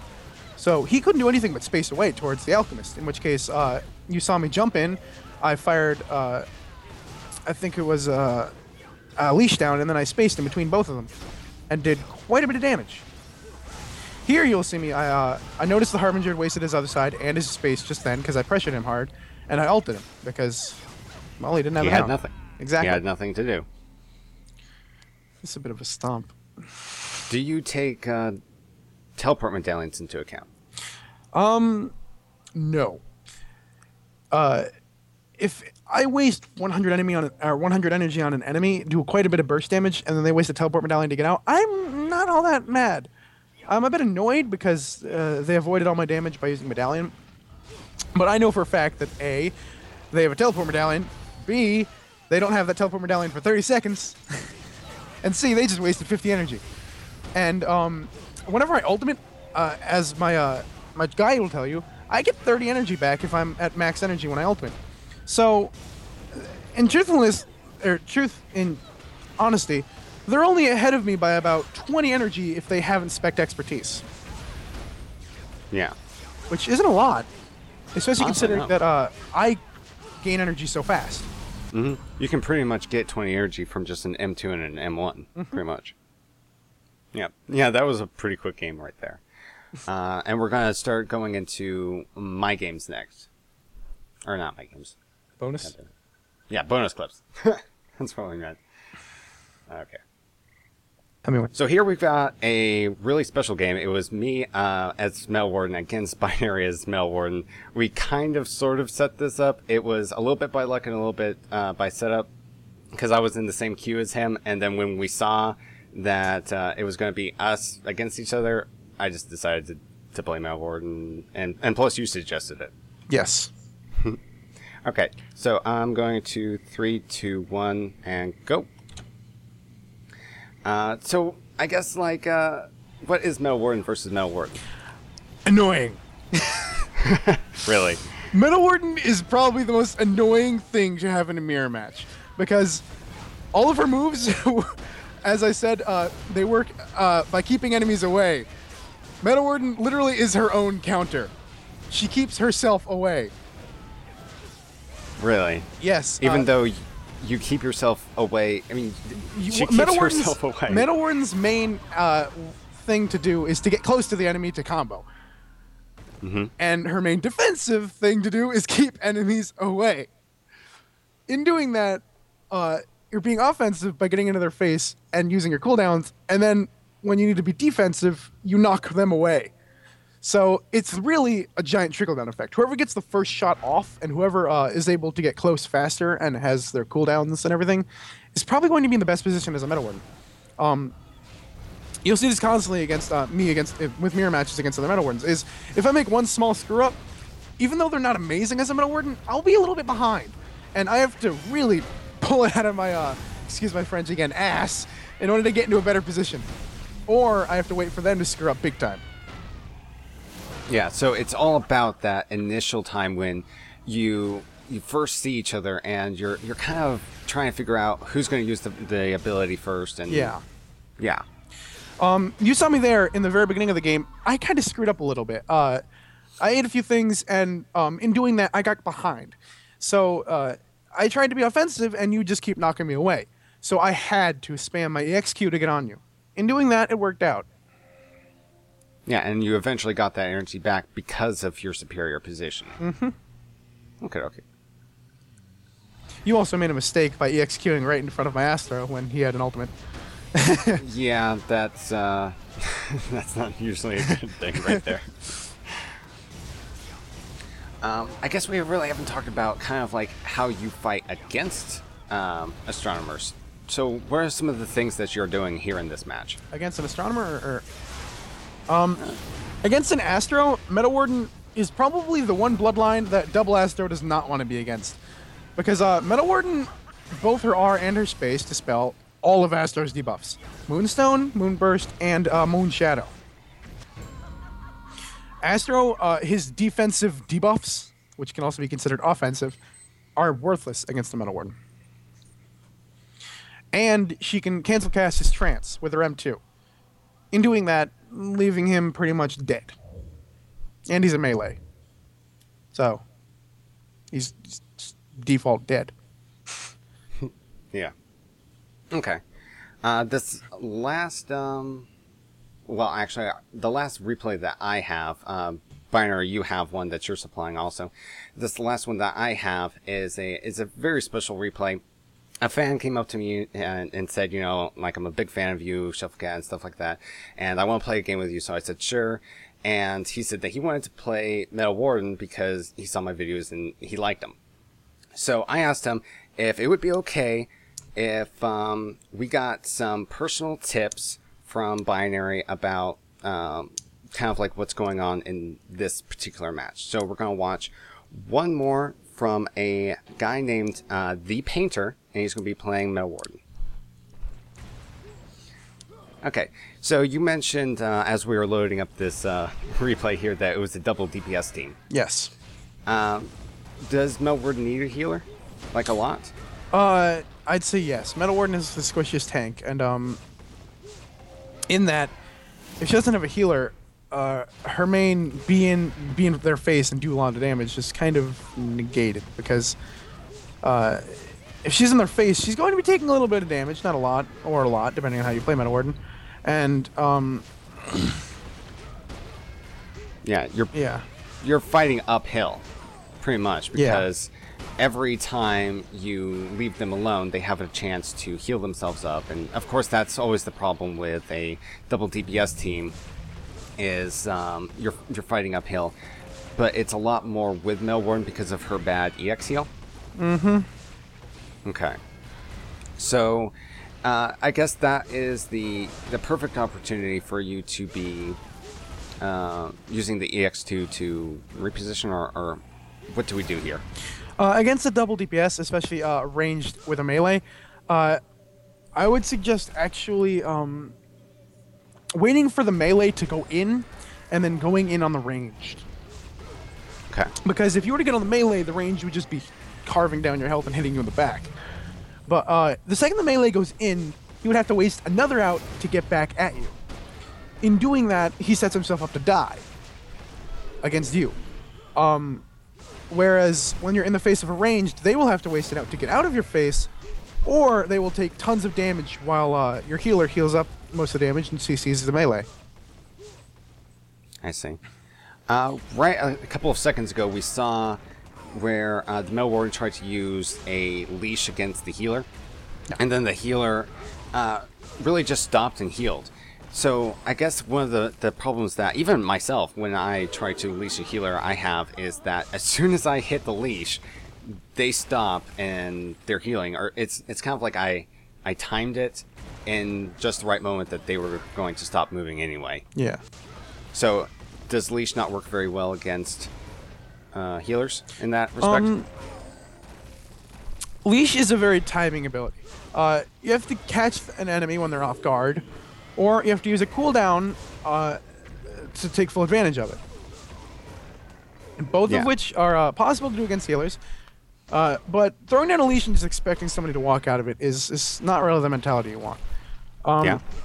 So he couldn't do anything but space away towards the Alchemist, in which case you saw me jump in. I fired, I think it was a leash down, and then I spaced in between both of them and did quite a bit of damage. Here you'll see me, I noticed the Harbinger had wasted his other side and his space just then because I pressured him hard, and I ulted him because, well, he didn't have He had nothing. Exactly. He had nothing to do. It's a bit of a stomp. Do you take teleport medallions into account? No. If I waste 100 energy on an enemy, do quite a bit of burst damage, and then they waste a teleport medallion to get out, I'm not all that mad. I'm a bit annoyed because they avoided all my damage by using medallion. But I know for a fact that A, they have a teleport medallion, B, they don't have that teleport medallion for 30 seconds, and C, they just wasted 50 energy. And whenever I ultimate, as my guide will tell you, I get 30 energy back if I'm at max energy when I ultimate. So, in in honesty, they're only ahead of me by about 20 energy if they haven't spec'd expertise. Yeah. Which isn't a lot, especially Honestly, considering no. that I gain energy so fast. You can pretty much get 20 energy from just an M2 and an M1, pretty much. Yeah, that was a pretty quick game right there. And we're going to start going into my games next. Or not my games. Bonus? Yeah, bonus clips. That's what we meant. Okay. Tell me what. So here we've got a really special game. It was me as Metal Warden against Binary as Metal Warden. We kind of sort of set this up. It was a little bit by luck and a little bit by setup because I was in the same queue as him. And then when we saw that it was going to be us against each other, I just decided to play Metal Warden. And plus you suggested it. Yes. Okay, so I'm going to 3, 2, 1, and go. So I guess like, what is Metal Warden versus Metal Warden? Annoying. Really? Metal Warden is probably the most annoying thing to have in a mirror match because all of her moves, as I said, they work by keeping enemies away. Metal Warden literally is her own counter. She keeps herself away. Really? Yes. Even though you keep yourself away, I mean, she keeps herself away. Metal Warden's main thing to do is to get close to the enemy to combo. And her main defensive thing to do is keep enemies away. In doing that, you're being offensive by getting into their face and using your cooldowns, and then when you need to be defensive, you knock them away. So it's really a giant trickle-down effect. Whoever gets the first shot off and whoever is able to get close faster and has their cooldowns and everything is probably going to be in the best position as a Metal Warden. You'll see this constantly against with mirror matches against other Metal Wardens, is if I make one small screw-up, even though they're not amazing as a Metal Warden, I'll be a little bit behind. And I have to really pull it out of my, excuse my French again, ass, in order to get into a better position. Or I have to wait for them to screw up big time. Yeah, so it's all about that initial time when you first see each other and you're kind of trying to figure out who's going to use the ability first. And yeah. You saw me there in the very beginning of the game. I kind of screwed up a little bit. I ate a few things, and in doing that, I got behind. So I tried to be offensive, and you just keep knocking me away. So I had to spam my EXQ to get on you. In doing that, it worked out. Yeah, and you eventually got that energy back because of your superior position. Okay. You also made a mistake by EXQing right in front of my Astro when he had an ultimate. Yeah, that's that's not usually a good thing right there. I guess we really haven't talked about kind of like how you fight against astronomers. So what are some of the things that you're doing here in this match? Against an astronomer against an Astro, Metal Warden is probably the one bloodline that Double Astro does not want to be against. Because Metal Warden, both her R and her space dispel all of Astro's debuffs. Moonstone, Moonburst, and Moon Shadow. Astro, his defensive debuffs, which can also be considered offensive, are worthless against the Metal Warden. And she can cancel cast his trance with her M2. In doing that, leaving him pretty much dead. And he's a melee. So, he's default dead. Yeah. Okay. This last, well, actually, the last replay that I have, Binary, you have one that you're supplying also. This last one that I have is a very special replay. A fan came up to me and said, you know, like, I'm a big fan of you, Shufflecat, and stuff like that, and I want to play a game with you. So I said, sure. And he said that he wanted to play Metal Warden because he saw my videos and he liked them. So I asked him if it would be okay if we got some personal tips from Binary about kind of like what's going on in this particular match. So we're going to watch one more from a guy named The Painter, and he's going to be playing Metal Warden. Okay, so you mentioned as we were loading up this replay here that it was a double DPS team. Yes. Does Metal Warden need a healer? Like a lot? I'd say yes. Metal Warden is the squishiest tank, and in that, if she doesn't have a healer, her main be in their face and do a lot of damage is kind of negated because if she's in their face, she's going to be taking a little bit of damage, not a lot, or a lot, depending on how you play Metal Warden. And Yeah, yeah, you're fighting uphill, pretty much, because every time you leave them alone, they have a chance to heal themselves up. And of course, that's always the problem with a double DPS team, is you're fighting uphill. But it's a lot more with Metal Warden because of her bad EX heal. Mm-hmm. Okay. So, I guess that is the perfect opportunity for you to be using the EX2 to reposition, or what do we do here? Against a double DPS, especially ranged with a melee, I would suggest actually waiting for the melee to go in and then going in on the ranged. Okay. Because if you were to get on the melee, the range would just be carving down your health and hitting you in the back. But the second the melee goes in, he would have to waste another out to get back at you. In doing that, he sets himself up to die against you. Whereas when you're in the face of a ranged, they will have to waste it out to get out of your face, or they will take tons of damage while your healer heals up most of the damage and CCs the melee. I see. Right a couple of seconds ago, we saw where the Metal Warden tried to use a leash against the healer, and then the healer really just stopped and healed. So I guess one of the problems that even myself, when I try to leash a healer, I have is that as soon as I hit the leash, they stop and they're healing. Or it's kind of like I timed it in just the right moment that they were going to stop moving anyway. Yeah. So does leash not work very well against healers in that respect? Leash is a very timing ability. You have to catch an enemy when they're off guard, or you have to use a cooldown to take full advantage of it. Both of which are possible to do against healers. But throwing down a leash and just expecting somebody to walk out of it is not really the mentality you want.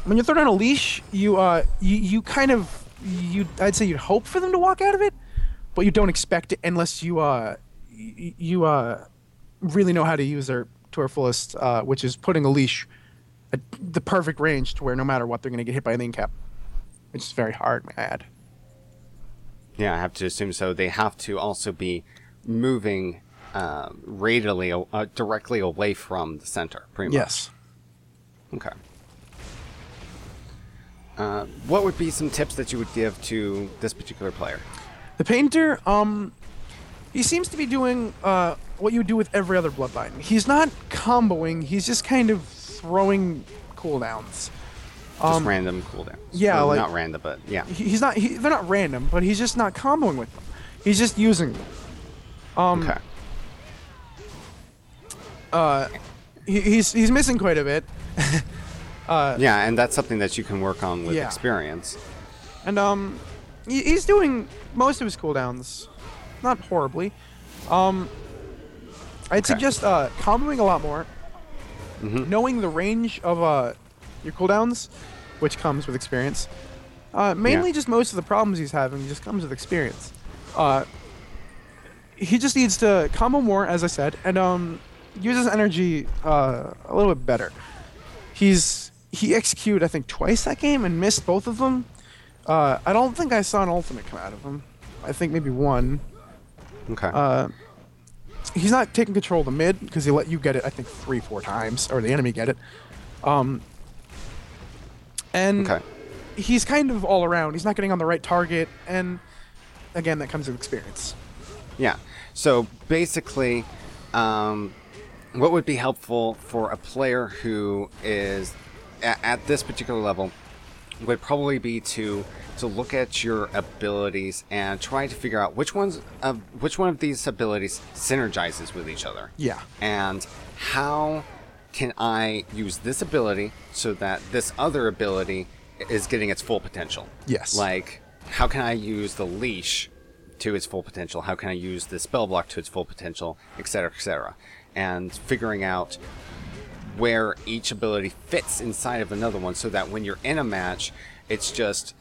When you throw down a leash, you kind of I'd say you'd hope for them to walk out of it, but you don't expect it unless you really know how to use her to her fullest, which is putting a leash at the perfect range to where no matter what they're going to get hit by an incap, which is very hard, may I add. Yeah, I have to assume so. They have to also be moving radially, directly away from the center, pretty much. Yes. Okay. What would be some tips that you would give to this particular player? The painter, he seems to be doing what you would do with every other Bloodline. He's not comboing, he's just kind of throwing cooldowns. Just random cooldowns. Yeah, well, like... not random, but yeah. He's not... they're not random, but he's just not comboing with them. He's just using them. Okay. He's missing quite a bit. Yeah, and that's something that you can work on with experience. And he's doing most of his cooldowns, not horribly. I'd suggest comboing a lot more, knowing the range of your cooldowns, which comes with experience. Mainly just most of the problems he's having just comes with experience. He just needs to combo more, as I said, and use his energy a little bit better. He executed, I think, twice that game and missed both of them. I don't think I saw an ultimate come out of him. I think maybe one. Okay. He's not taking control of the mid because he let you get it, I think, 3-4 times, or the enemy get it. And he's kind of all around. He's not getting on the right target, and again, that comes with experience. Yeah. So basically, what would be helpful for a player who is at this particular level would probably be to look at your abilities and try to figure out which one of these abilities synergizes with each other. Yeah. And how can I use this ability so that this other ability is getting its full potential? Yes. Like, how can I use the leash to its full potential? How can I use the spell block to its full potential, etc., etc.? And figuring out where each ability fits inside of another one so that when you're in a match, it's just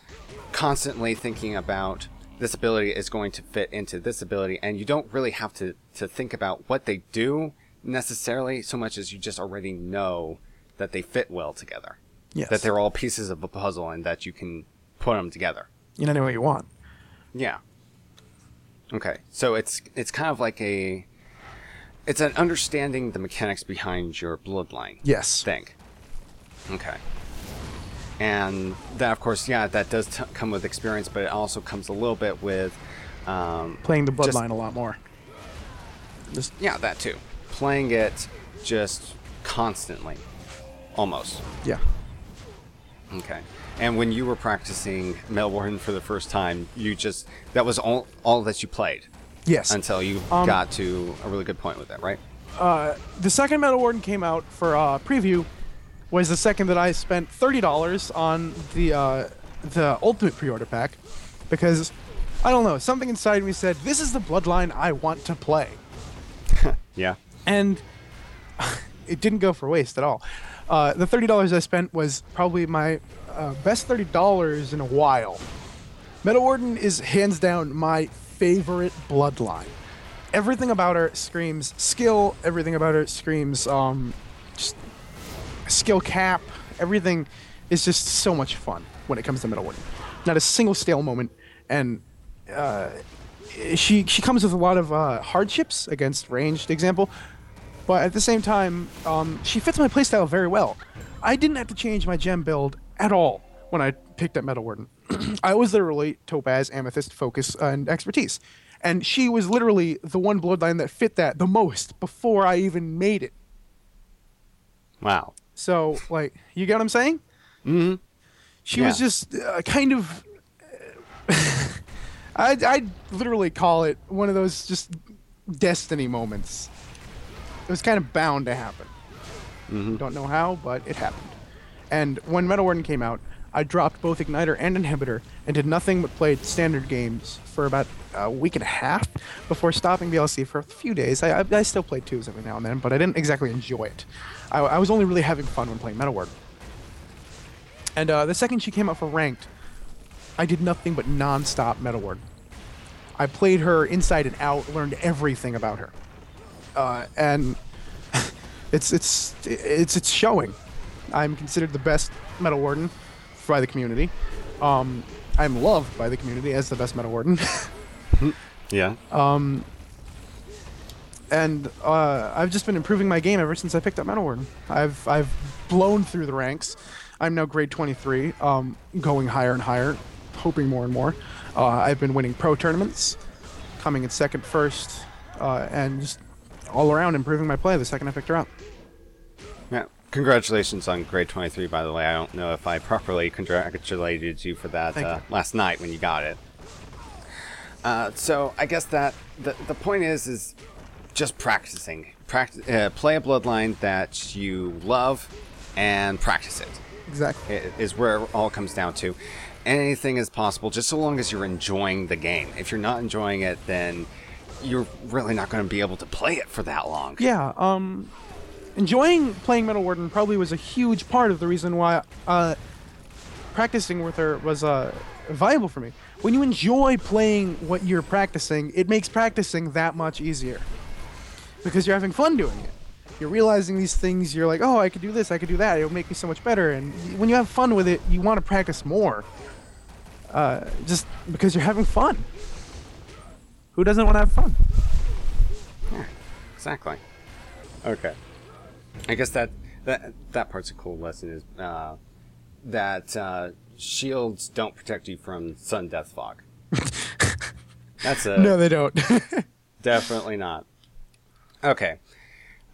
constantly thinking about this ability is going to fit into this ability, and you don't really have to think about what they do. necessarily so much as you just already know that they fit well together. Yes. That they're all pieces of a puzzle and that you can put them together. In any way you want. Yeah. Okay. So it's kind of like it's an understanding the mechanics behind your bloodline. Yes. Thing. Okay. And that, of course, yeah, that does come with experience, but it also comes a little bit with playing the bloodline a lot more. Yeah, that too. Playing it just constantly, almost. Yeah. Okay. And when you were practicing Metal Warden for the first time, that was all that you played. Yes. Until you got to a really good point with it, right? The second Metal Warden came out for preview was the second that I spent $30 on the Ultimate Pre-Order Pack, because, I don't know, something inside me said, this is the bloodline I want to play. Yeah. And it didn't go for waste at all. The $30 I spent was probably my best $30 in a while. Metal Warden is hands down my favorite bloodline. Everything about her screams skill. Everything about her screams just skill cap. Everything is just so much fun when it comes to Metal Warden. Not a single stale moment, and she comes with a lot of hardships against ranged example, but at the same time, she fits my playstyle very well. I didn't have to change my gem build at all when I picked up Metal Warden. I was literally Topaz, Amethyst, Focus, and Expertise. And she was literally the one bloodline that fit that the most before I even made it. Wow. So, like, you get what I'm saying? Mm-hmm. She was just kind of... I'd literally call it one of those just destiny moments. It was kind of bound to happen. Mm-hmm. Don't know how, but it happened. And when Metal Warden came out, I dropped both Igniter and Inhibitor and did nothing but played standard games for about a week and a half before stopping DLC for a few days. I still played twos every now and then, but I didn't exactly enjoy it. I was only really having fun when playing Metal Warden. And the second she came out for Ranked, I did nothing but non-stop Metal Warden. I played her inside and out, learned everything about her. And it's showing. I'm considered the best Metal Warden by the community. I'm loved by the community as the best Metal Warden. Yeah. And I've just been improving my game ever since I picked up Metal Warden. I've blown through the ranks. I'm now grade 23, going higher and higher, hoping more and more. I've been winning pro tournaments, coming in second, first, and just all around improving my play the second I picked her up. Yeah. Congratulations on grade 23, by the way. I don't know if I properly congratulated you for that last night when you got it. So I guess that the point is just practicing. Play a bloodline that you love and practice it. Exactly. It is where it all comes down to. Anything is possible, just so long as you're enjoying the game. If you're not enjoying it, then you're really not going to be able to play it for that long. Yeah, enjoying playing Metal Warden probably was a huge part of the reason why practicing with her was viable for me. When you enjoy playing what you're practicing, it makes practicing that much easier. Because you're having fun doing it. You're realizing these things, you're like, oh, I could do this, I could do that, it'll make me so much better. And when you have fun with it, you want to practice more. Just because you're having fun. Who doesn't want to have fun? Yeah, exactly. Okay. I guess that part's a cool lesson is that shields don't protect you from sudden death fog. That's a No, they don't. Definitely not. Okay.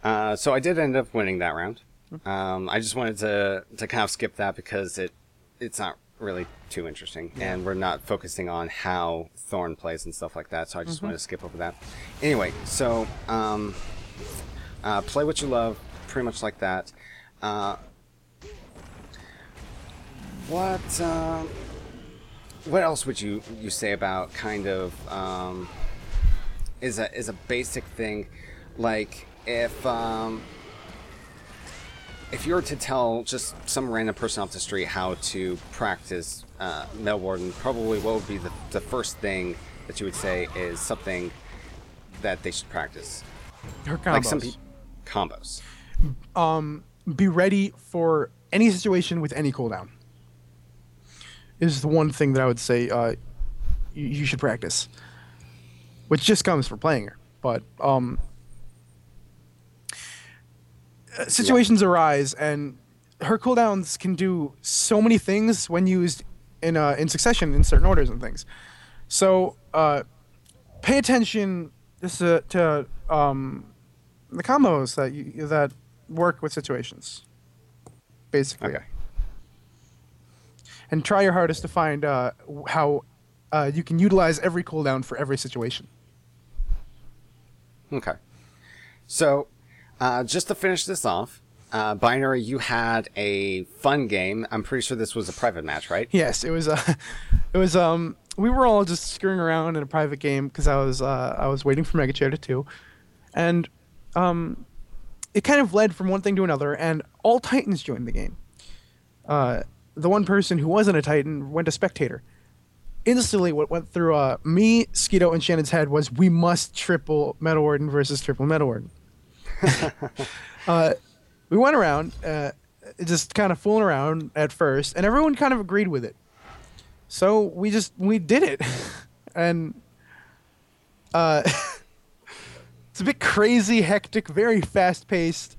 So I did end up winning that round. I just wanted to kind of skip that because it's not really too interesting, and we're not focusing on how Thorn plays and stuff like that. So I just wanted to skip over that. Anyway, so play what you love, pretty much like that. What else would you say about kind of is a basic thing, like if you were to tell just some random person off the street how to practice Metal Warden, probably what would be the first thing that you would say is something that they should practice? Her combos. Like some people. Combos. Be ready for any situation with any cooldown. Is the one thing that I would say you should practice, which just comes for playing her. But situations arise, and her cooldowns can do so many things when used in succession in certain orders and things. So pay attention just to the combos that work with situations, basically. Okay. And try your hardest to find how you can utilize every cooldown for every situation. Okay. So, just to finish this off, Binary, you had a fun game. I'm pretty sure this was a private match, right? Yes, it was. We were all just screwing around in a private game because I was waiting for Mega Chair to 2, and it kind of led from one thing to another, and all Titans joined the game. The one person who wasn't a Titan went to spectator. Instantly, what went through me, Skeeto, and Shannon's head was, we must triple Metal Warden versus triple Metal Warden. We went around, just kind of fooling around at first, and everyone kind of agreed with it. So we did it. And it's a bit crazy, hectic, very fast-paced.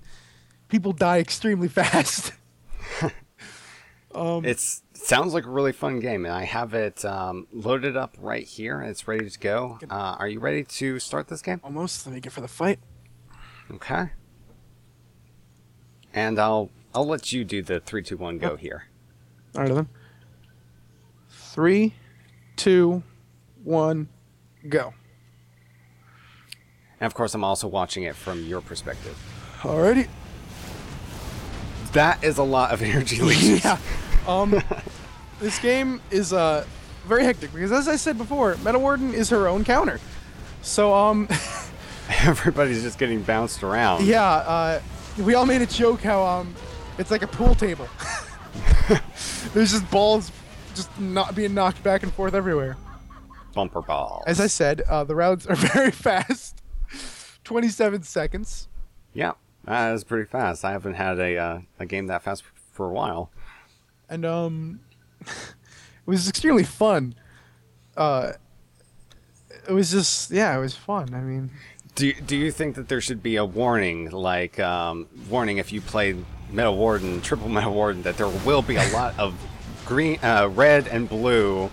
People die extremely fast. It sounds like a really fun game, and I have it loaded up right here, and it's ready to go. Are you ready to start this game? Almost. Let me get for the fight. Okay. And I'll let you do the 3, 2, 1 go here. All right, then. 3, 2, 1, go. And of course, I'm also watching it from your perspective. Alrighty. That is a lot of energy leeches. Yeah. This game is very hectic because, as I said before, Metal Warden is her own counter. So Everybody's just getting bounced around. yeah, we all made a joke how it's like a pool table. There's just balls just not being knocked back and forth everywhere. Bumper balls. As I said, the rounds are very fast. 27 seconds. Yeah, that is pretty fast. I haven't had a game that fast for a while. And it was extremely fun. It was just, yeah, it was fun. I mean, do you think that there should be a warning, like warning if you play Metal Warden, triple Metal Warden, that there will be a lot of green, red and blue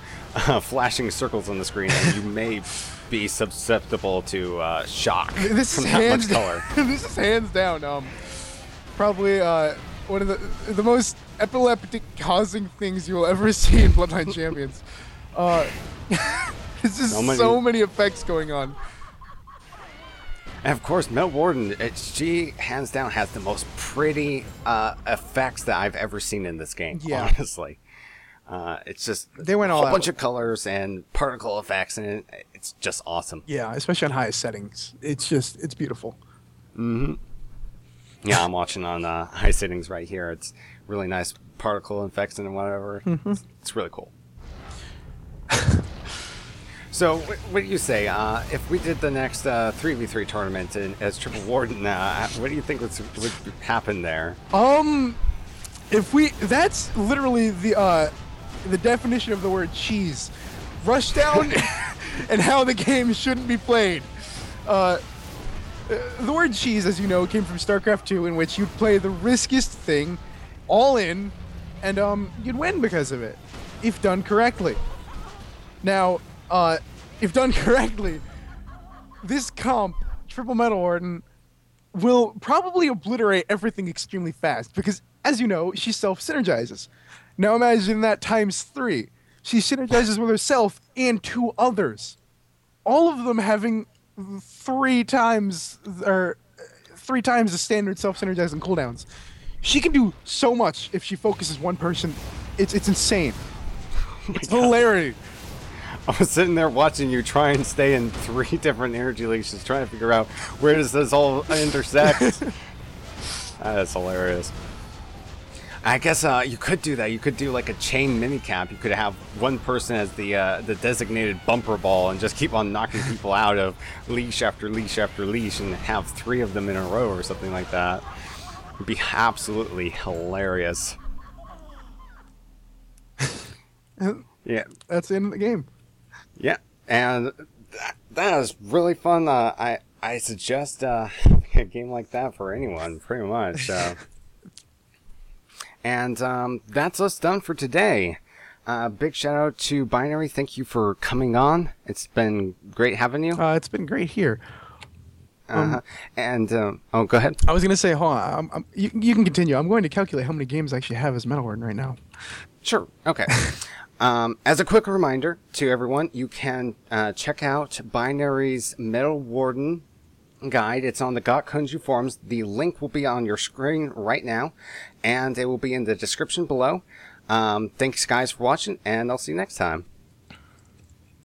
flashing circles on the screen, and you may be susceptible to shock from that much color? This is hands down probably one of the most epileptic causing things you will ever see in Bloodline Champions. It's just so many effects going on. And of course, Metal Warden, she hands down has the most pretty effects that I've ever seen in this game. Yeah. Honestly, it's just they went all a whole bunch of colors and particle effects, and it's just awesome. Yeah, especially on highest settings. It's beautiful. Mm-hmm. Yeah, I'm watching on high settings right here. It's really nice particle effects and whatever. Mm-hmm. It's really cool. So, what do you say? If we did the next 3v3 tournament as Triple Warden, what do you think would happen there? That's literally the definition of the word cheese. Rushdown and how the game shouldn't be played. The word cheese, as you know, came from StarCraft 2, in which you'd play the riskiest thing, all in, and you'd win because of it, if done correctly. Now, if done correctly, this comp, Triple Metal Warden, will probably obliterate everything extremely fast, because, as you know, she self-synergizes. Now imagine that times 3. She synergizes with herself and 2 others. All of them having 3 times the standard self-synergizing cooldowns. She can do so much if she focuses one person. It's insane. It's hilarity. I was sitting there watching you try and stay in 3 different energy leashes, trying to figure out where does this all intersect. That's hilarious. I guess you could do that. You could do like a chain minicap. You could have one person as the designated bumper ball and just keep on knocking people out of leash after leash after leash, and have 3 of them in a row or something like that. It'd be absolutely hilarious. Yeah, That's the end of the game. yeah, and that is really fun. I suggest having a game like that for anyone, pretty much. And that's us done for today. Big shout out to Binary. Thank you for coming on. It's been great having you. It's been great here. And go ahead. I was gonna say, hold on. You can continue. I'm going to calculate how many games I actually have as Metal Warden right now. Sure. Okay. As a quick reminder to everyone, you can check out Binary's Metal Warden guide. It's on the Got Kunju forums. The link will be on your screen right now, and it will be in the description below. Thanks, guys, for watching, and I'll see you next time.